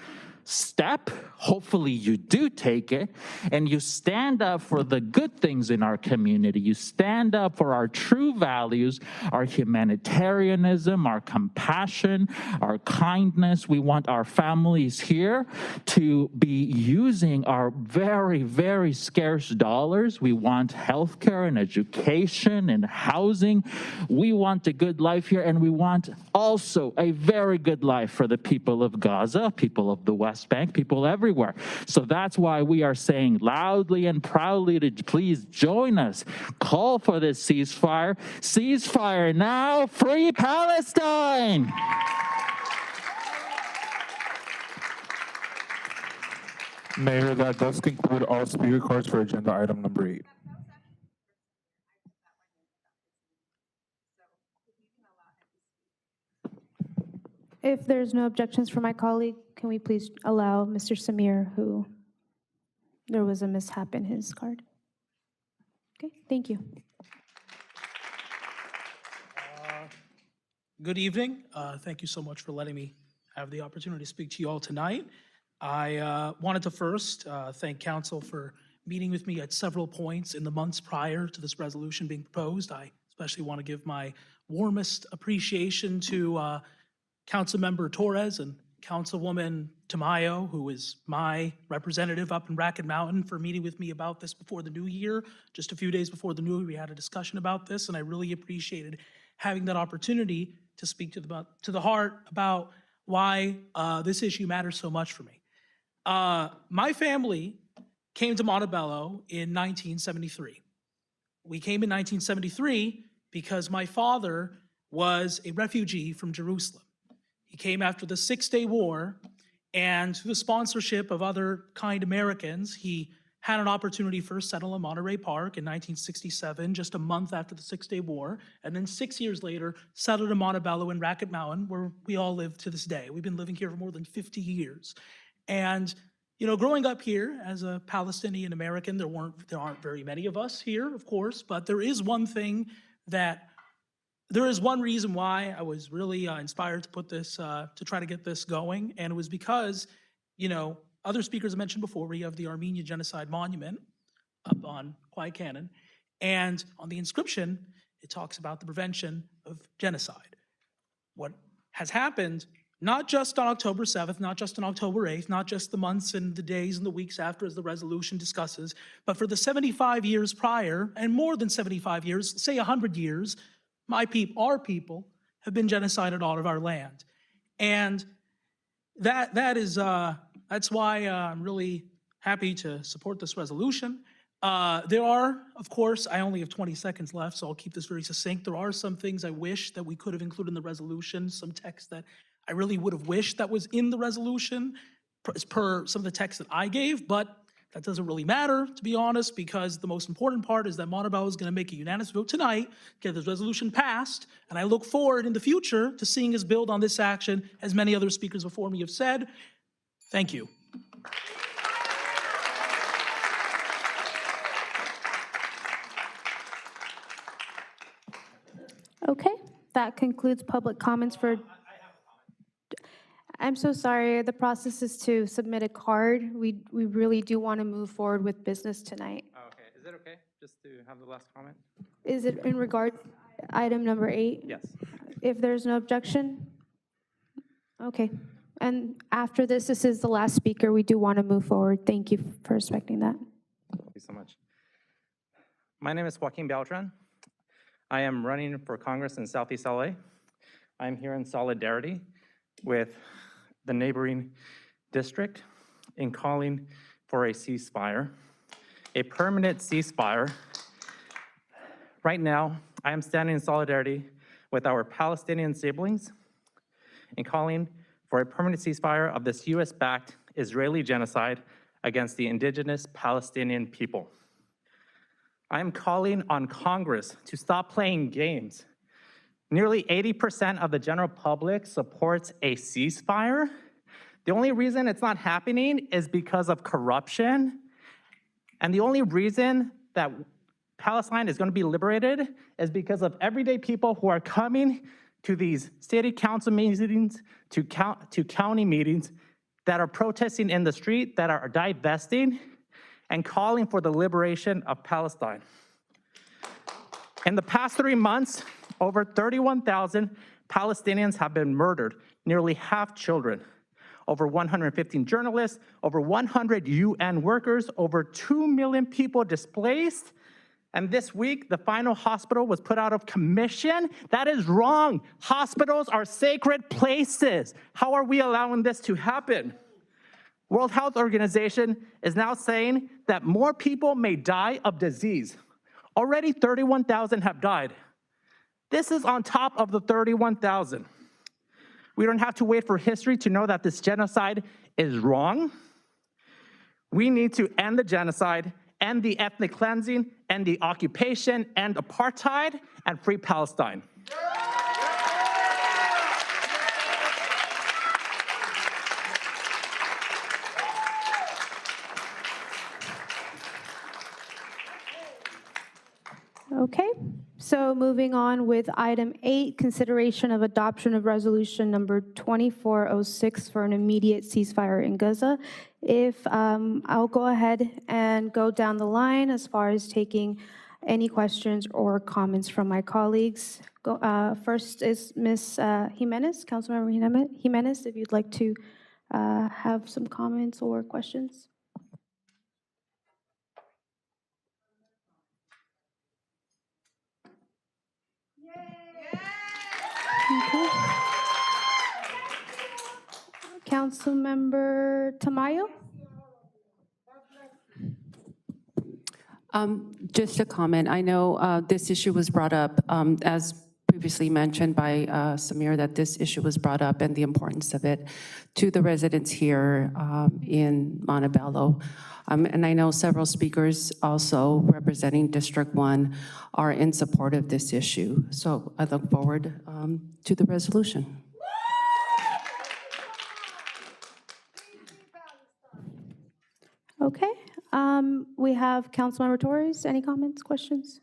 step. Hopefully you do take it, and you stand up for the good things in our community. You stand up for our true values, our humanitarianism, our compassion, our kindness. We want our families here to be using our very, very scarce dollars. We want healthcare and education and housing. We want a good life here, and we want also a very good life for the people of Gaza, people of the West Bank, people everywhere. So that's why we are saying loudly and proudly to please join us. Call for this ceasefire. Ceasefire now. Free Palestine. Mayor, that does conclude all speaker cards for agenda item number 8. If there's no objections from my colleague, can we please allow Mr. Samir, who there was a mishap in his card? Okay, thank you. Good evening. Thank you so much for letting me have the opportunity to speak to you all tonight. I wanted to first thank council for meeting with me at several points in the months prior to this resolution being proposed. I especially want to give my warmest appreciation to Councilmember Torres and Councilwoman Tamayo, who is my representative up in Racket Mountain, for meeting with me about this before the new year. Just a few days before the new year, we had a discussion about this, and I really appreciated having that opportunity to speak to the heart about why this issue matters so much for me. My family came to Montebello in 1973. We came in 1973 because my father was a refugee from Jerusalem. He came after the Six-Day War, and through the sponsorship of other kind Americans, he had an opportunity first settle in Monterey Park in 1967, just a month after the Six-Day War, and then 6 years later, settled in Montebello in Racket Mountain, where we all live to this day. We've been living here for more than 50 years. And, growing up here as a Palestinian American, there aren't very many of us here, of course, but there is one reason why I was really inspired to put this, to try to get this going, and it was because, other speakers have mentioned before, we have the Armenian Genocide Monument up on Quiet Cannon, and on the inscription, it talks about the prevention of genocide. What has happened, not just on October 7th, not just on October 8th, not just the months and the days and the weeks after, as the resolution discusses, but for the 75 years prior, and more than 75 years, say 100 years, our people have been genocided out of our land. And that's why I'm really happy to support this resolution. There are, of course, I only have 20 seconds left, so I'll keep this very succinct. There are some things I wish that we could have included in the resolution, some text that I really would have wished that was in the resolution per some of the text that I gave, but that doesn't really matter, to be honest, because the most important part is that Montebello is going to make a unanimous vote tonight, get this resolution passed, and I look forward in the future to seeing us build on this action, as many other speakers before me have said. Thank you. Okay, that concludes public comments for... I'm so sorry. The process is to submit a card. We really do want to move forward with business tonight. Oh, okay. Is it okay just to have the last comment? Is it in regard to item number 8? Yes. If there's no objection? Okay. And after this is the last speaker. We do want to move forward. Thank you for respecting that. Thank you so much. My name is Joaquin Beltran. I am running for Congress in Southeast LA. I'm here in solidarity with the neighboring district in calling for a ceasefire, a permanent ceasefire. Right now, I am standing in solidarity with our Palestinian siblings in calling for a permanent ceasefire of this US-backed Israeli genocide against the indigenous Palestinian people. I am calling on Congress to stop playing games. Nearly 80% of the general public supports a ceasefire. The only reason it's not happening is because of corruption. And the only reason that Palestine is going to be liberated is because of everyday people who are coming to these city council meetings, to county meetings, that are protesting in the street, that are divesting and calling for the liberation of Palestine. In the past 3 months, over 31,000 Palestinians have been murdered, nearly half children. Over 115 journalists, over 100 UN workers, over 2 million people displaced. And this week, the final hospital was put out of commission. That is wrong. Hospitals are sacred places. How are we allowing this to happen? World Health Organization is now saying that more people may die of disease. Already 31,000 have died. This is on top of the 31,000. We don't have to wait for history to know that this genocide is wrong. We need to end the genocide, end the ethnic cleansing, end the occupation, end apartheid, and free Palestine. Okay, so moving on with item 8, consideration of adoption of resolution number 2406 for an immediate ceasefire in Gaza. I'll go ahead and go down the line as far as taking any questions or comments from my colleagues. First is Ms. Jimenez, Councilmember Jimenez, if you'd like to have some comments or questions. Okay. Councilmember Tamayo? Just a comment. I know this issue was brought up, as previously mentioned by Samir, that this issue was brought up and the importance of it to the residents here in Montebello. And I know several speakers also representing District 1 are in support of this issue. So I look forward to the resolution. Okay. We have Councilmember Torres. Any comments, questions?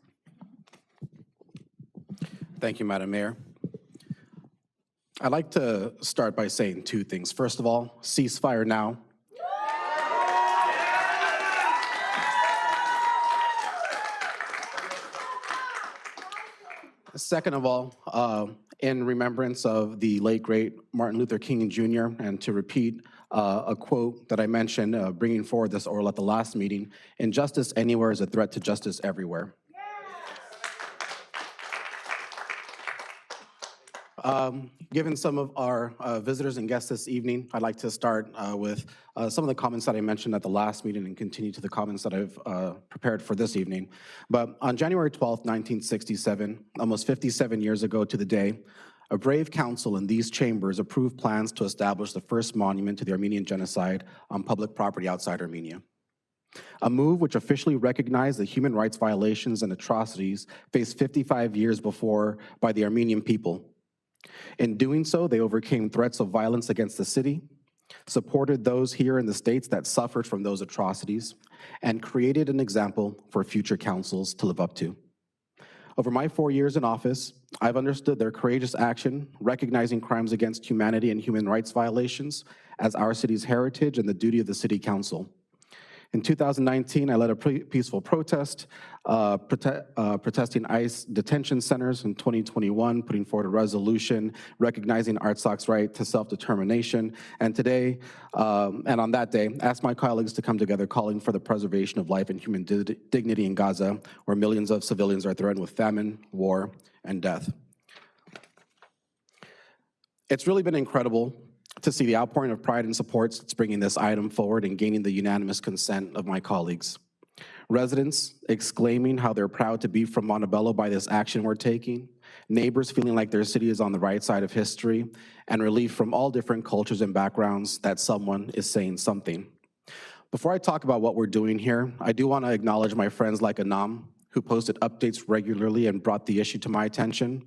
Thank you, Madam Mayor. I'd like to start by saying 2 things. First of all, ceasefire now. Second of all, in remembrance of the late, great Martin Luther King Jr., and to repeat a quote that I mentioned, bringing forward this oral at the last meeting, injustice anywhere is a threat to justice everywhere. Given some of our visitors and guests this evening, I'd like to start with some of the comments that I mentioned at the last meeting and continue to the comments that I've prepared for this evening. But on January 12th, 1967, almost 57 years ago to the day, a brave council in these chambers approved plans to establish the first monument to the Armenian genocide on public property outside Armenia. A move which officially recognized the human rights violations and atrocities faced 55 years before by the Armenian people. In doing so, they overcame threats of violence against the city, supported those here in the States that suffered from those atrocities, and created an example for future councils to live up to. Over my 4 years in office, I've understood their courageous action, recognizing crimes against humanity and human rights violations as our city's heritage and the duty of the City Council. In 2019, I led a peaceful protest, protesting ICE detention centers. In 2021, putting forward a resolution recognizing ARTSOC's right to self-determination. And today, and on that day, asked my colleagues to come together calling for the preservation of life and human dignity in Gaza, where millions of civilians are threatened with famine, war, and death. It's really been incredible to see the outpouring of pride and support that's bringing this item forward and gaining the unanimous consent of my colleagues. Residents exclaiming how they're proud to be from Montebello by this action we're taking, neighbors feeling like their city is on the right side of history, and relief from all different cultures and backgrounds that someone is saying something. Before I talk about what we're doing here, I do want to acknowledge my friends like Anam, who posted updates regularly and brought the issue to my attention.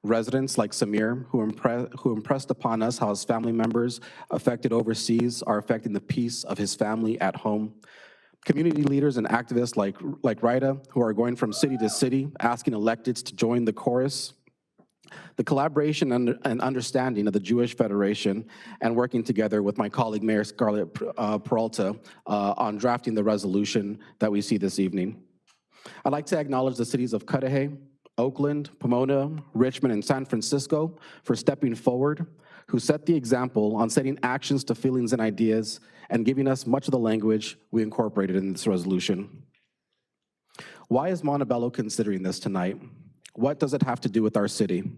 Residents like Samir, who impressed upon us how his family members affected overseas are affecting the peace of his family at home. Community leaders and activists like Rita, who are going from city to city, asking electeds to join the chorus. The collaboration and understanding of the Jewish Federation and working together with my colleague Mayor Scarlett Peralta on drafting the resolution that we see this evening. I'd like to acknowledge the cities of Cudahy, Oakland, Pomona, Richmond, and San Francisco for stepping forward, who set the example on setting actions to feelings and ideas and giving us much of the language we incorporated in this resolution. Why is Montebello considering this tonight? What does it have to do with our city?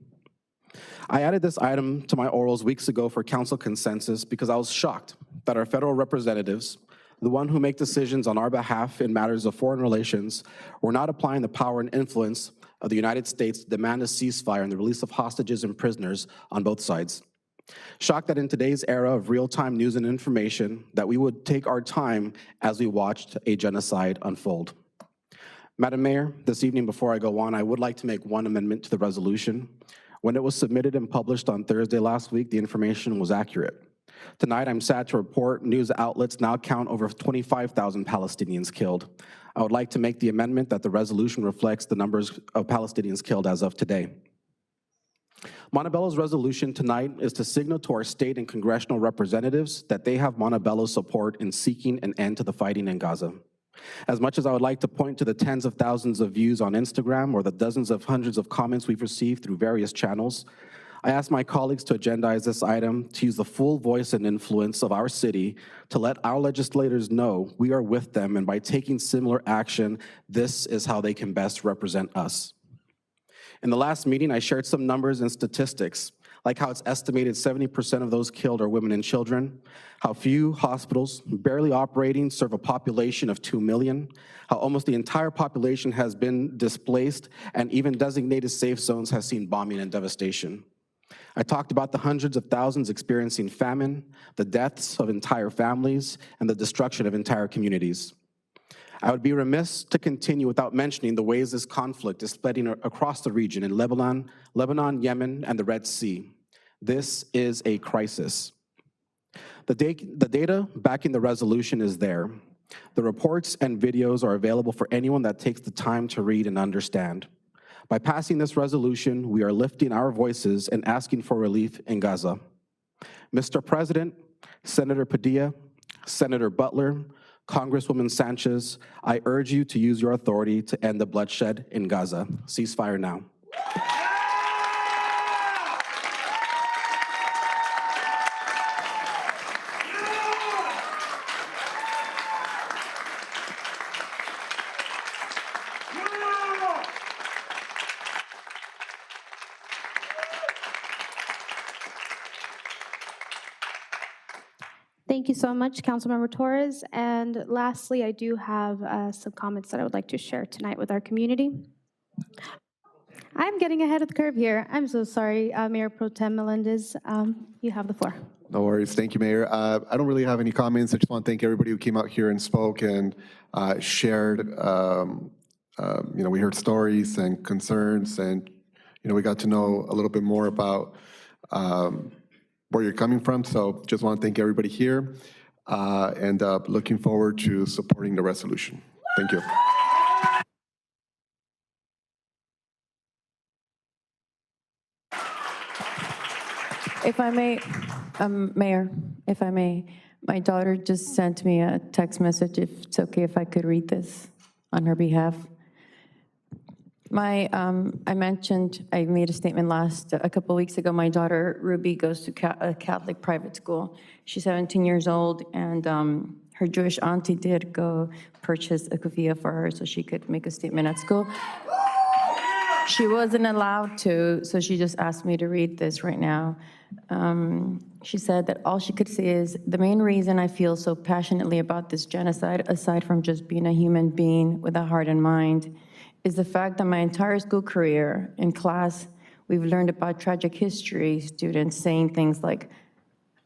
I added this item to my orals weeks ago for council consensus because I was shocked that our federal representatives, the one who make decisions on our behalf in matters of foreign relations, were not applying the power and influence of the United States to demand a ceasefire and the release of hostages and prisoners on both sides. Shocked that in today's era of real-time news and information, that we would take our time as we watched a genocide unfold. Madam Mayor, this evening before I go on, I would like to make one amendment to the resolution. When it was submitted and published on Thursday last week, the information was accurate. Tonight, I'm sad to report news outlets now count over 25,000 Palestinians killed. I would like to make the amendment that the resolution reflects the numbers of Palestinians killed as of today. Montebello's resolution tonight is to signal to our state and congressional representatives that they have Montebello's support in seeking an end to the fighting in Gaza. As much as I would like to point to the tens of thousands of views on Instagram or the dozens of hundreds of comments we've received through various channels, I ask my colleagues to agendize this item to use the full voice and influence of our city to let our legislators know we are with them, and by taking similar action, this is how they can best represent us. In the last meeting, I shared some numbers and statistics, like how it's estimated 70% of those killed are women and children, how few hospitals, barely operating, serve a population of 2 million, how almost the entire population has been displaced, and even designated safe zones has seen bombing and devastation. I talked about the hundreds of thousands experiencing famine, the deaths of entire families, and the destruction of entire communities. I would be remiss to continue without mentioning the ways this conflict is spreading across the region in Lebanon, Yemen, and the Red Sea. This is a crisis. The data backing the resolution is there. The reports and videos are available for anyone that takes the time to read and understand. By passing this resolution, we are lifting our voices and asking for relief in Gaza. Mr. President, Senator Padilla, Senator Butler, Congresswoman Sanchez, I urge you to use your authority to end the bloodshed in Gaza. Ceasefire now. Thank you so much, Councilmember Torres. And lastly, I do have some comments that I would like to share tonight with our community. I'm getting ahead of the curve here. I'm so sorry, Mayor Pro Tem Melendez. You have the floor. No worries. Thank you, Mayor. I don't really have any comments. I just want to thank everybody who came out here and spoke and shared. We heard stories and concerns, and we got to know a little bit more about where you're coming from. So just want to thank everybody here and looking forward to supporting the resolution. Thank you. If I may, Mayor, if I may, my daughter just sent me a text message, if it's okay if I could read this on her behalf. I mentioned, I made a statement a couple weeks ago, my daughter Ruby goes to a Catholic private school. She's 17 years old, and her Jewish auntie did go purchase a kufiyah for her so she could make a statement at school. She wasn't allowed to, so she just asked me to read this right now. She said that all she could say is, the main reason I feel so passionately about this genocide, aside from just being a human being with a heart and mind, is the fact that my entire school career in class, we've learned about tragic history, students saying things like,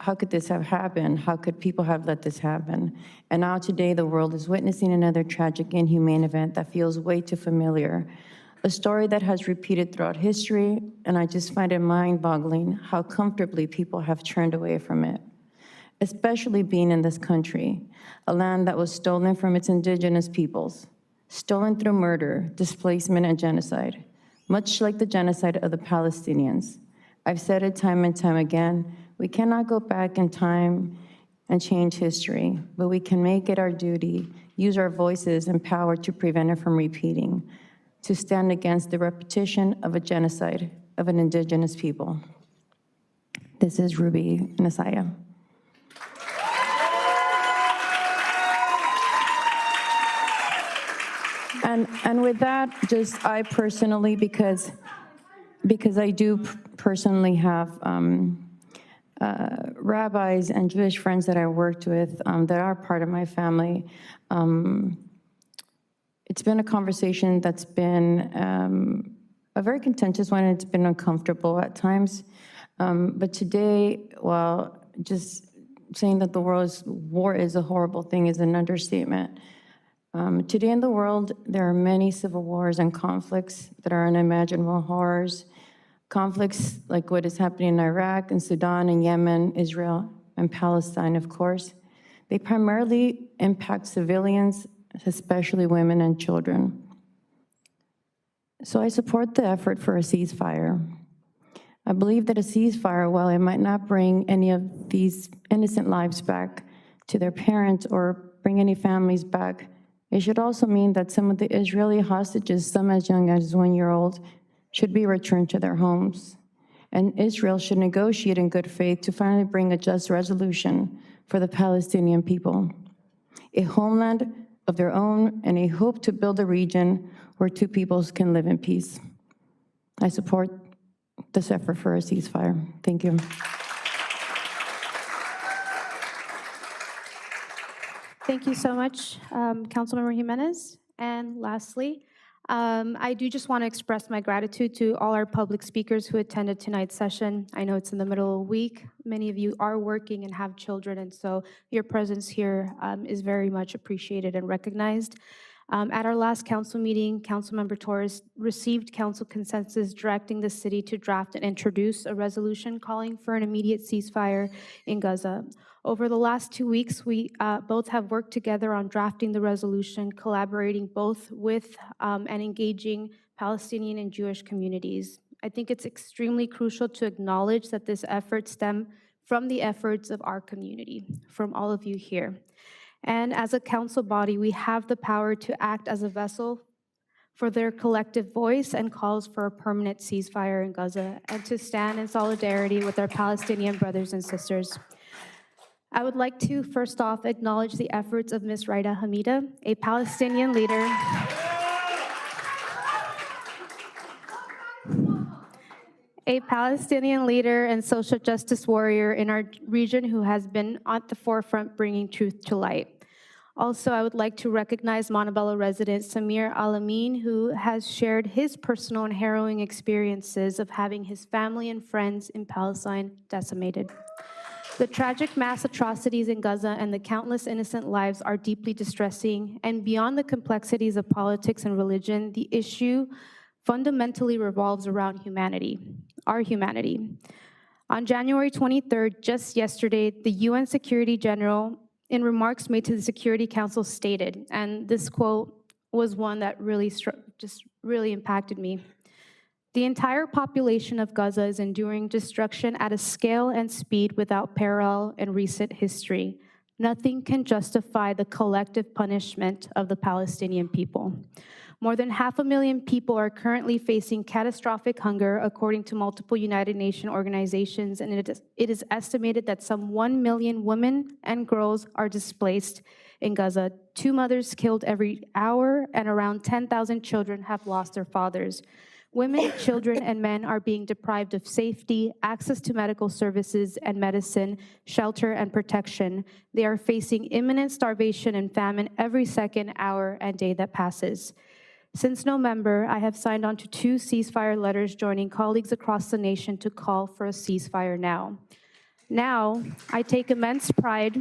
how could this have happened? How could people have let this happen? And now today, the world is witnessing another tragic, inhumane event that feels way too familiar. A story that has repeated throughout history, and I just find it mind-boggling how comfortably people have turned away from it, especially being in this country, a land that was stolen from its indigenous peoples, stolen through murder, displacement, and genocide, much like the genocide of the Palestinians. I've said it time and time again, we cannot go back in time and change history, but we can make it our duty, use our voices and power to prevent it from repeating, to stand against the repetition of a genocide of an indigenous people. This is Ruby Nasaya. And with that, just I personally, because I do personally have rabbis and Jewish friends that I worked with that are part of my family, it's been a conversation that's been a very contentious one, and it's been uncomfortable at times. But today, while just saying that the world's war is a horrible thing is an understatement. Today in the world, there are many civil wars and conflicts that are unimaginable horrors. Conflicts like what is happening in Iraq and Sudan and Yemen, Israel, and Palestine, of course. They primarily impact civilians, especially women and children. So I support the effort for a ceasefire. I believe that a ceasefire, while it might not bring any of these innocent lives back to their parents or bring any families back, it should also mean that some of the Israeli hostages, some as young as 1 year old, should be returned to their homes. And Israel should negotiate in good faith to finally bring a just resolution for the Palestinian people, a homeland of their own, and a hope to build a region where two peoples can live in peace. I support this effort for a ceasefire. Thank you. Thank you so much, Councilmember Jimenez. And lastly, I do just want to express my gratitude to all our public speakers who attended tonight's session. I know it's in the middle of the week. Many of you are working and have children, and so your presence here is very much appreciated and recognized. At our last council meeting, Councilmember Torres received council consensus directing the city to draft and introduce a resolution calling for an immediate ceasefire in Gaza. Over the last 2 weeks, we both have worked together on drafting the resolution, collaborating both with and engaging Palestinian and Jewish communities. I think it's extremely crucial to acknowledge that this effort stems from the efforts of our community, from all of you here. And as a council body, we have the power to act as a vessel for their collective voice and calls for a permanent ceasefire in Gaza, and to stand in solidarity with our Palestinian brothers and sisters. I would like to first off acknowledge the efforts of Ms. Raida Hamida, a Palestinian leader and social justice warrior in our region who has been at the forefront bringing truth to light. Also, I would like to recognize Montebello resident Samir Al-Amin, who has shared his personal and harrowing experiences of having his family and friends in Palestine decimated. The tragic mass atrocities in Gaza and the countless innocent lives are deeply distressing, and beyond the complexities of politics and religion, the issue fundamentally revolves around humanity, our humanity. On January 23rd, just yesterday, the UN Secretary General, in remarks made to the Security Council, stated, and this quote was one that really impacted me. The entire population of Gaza is enduring destruction at a scale and speed without parallel in recent history. Nothing can justify the collective punishment of the Palestinian people. More than 500,000 people are currently facing catastrophic hunger, according to multiple United Nations organizations, and it is estimated that some 1 million women and girls are displaced in Gaza. 2 mothers killed every hour, and around 10,000 children have lost their fathers. Women, children, and men are being deprived of safety, access to medical services and medicine, shelter, and protection. They are facing imminent starvation and famine every second, hour, and day that passes. Since November, I have signed on to 2 ceasefire letters joining colleagues across the nation to call for a ceasefire now. Now, I take immense pride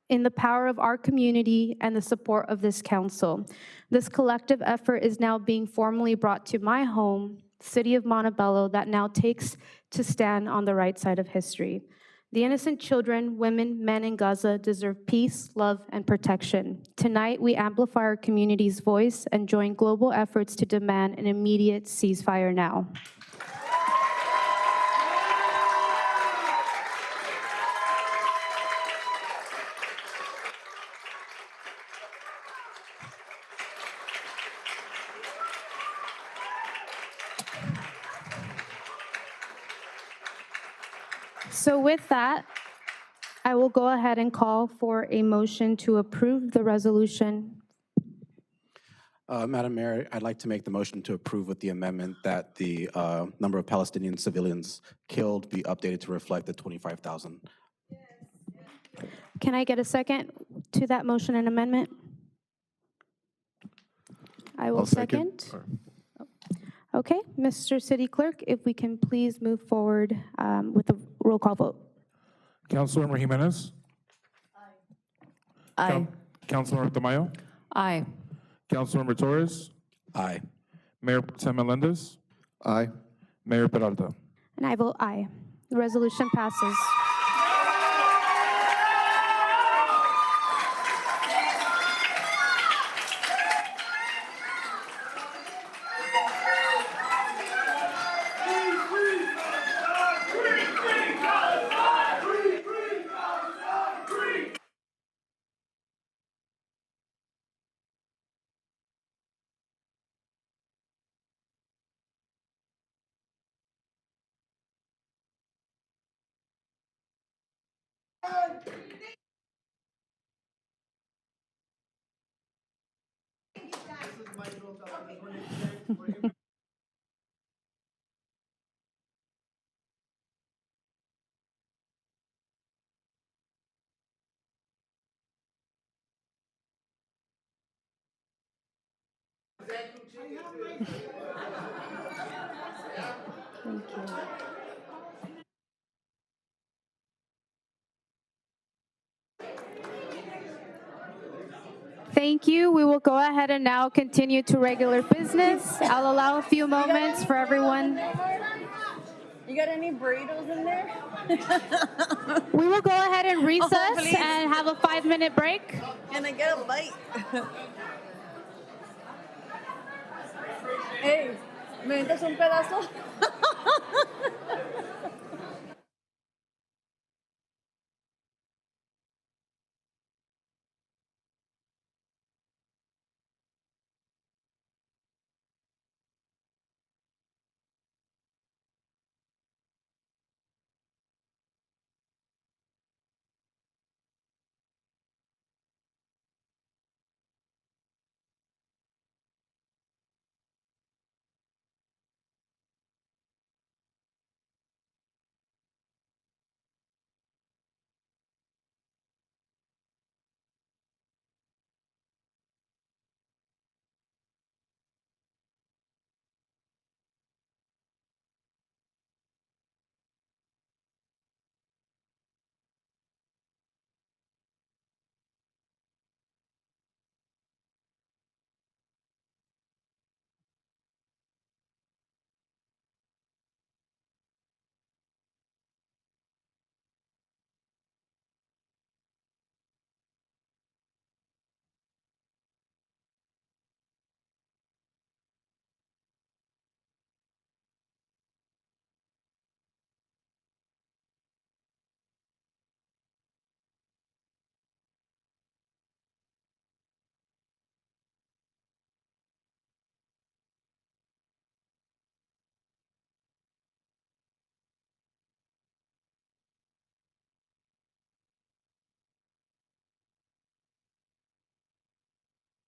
in the power of our community and the support of this council. This collective effort is now being formally brought to my home, city of Montebello, that now takes to stand on the right side of history. The innocent children, women, men in Gaza deserve peace, love, and protection. Tonight, we amplify our community's voice and join global efforts to demand an immediate ceasefire now. So with that, I will go ahead and call for a motion to approve the resolution. Madam Mayor, I'd like to make the motion to approve with the amendment that the number of Palestinian civilians killed be updated to reflect the 25,000. Can I get a second to that motion and amendment? I will I'll second. Okay, Mr. City Clerk, if we can please move forward with a roll call vote. Councilmember Jimenez? Aye. Councilmember Tamayo? Aye. Councilmember Torres? Aye. Mayor Pro Tem Melendez? Aye. Mayor Peralta? And I vote aye. The resolution passes. Thank you. Thank you. We will go ahead and now continue to regular business. I'll allow a few moments for everyone. You got any burritos in there? We will go ahead and recess please. and have a 5-minute break. Can I get a bite? Hey, ¿me das un pedazo?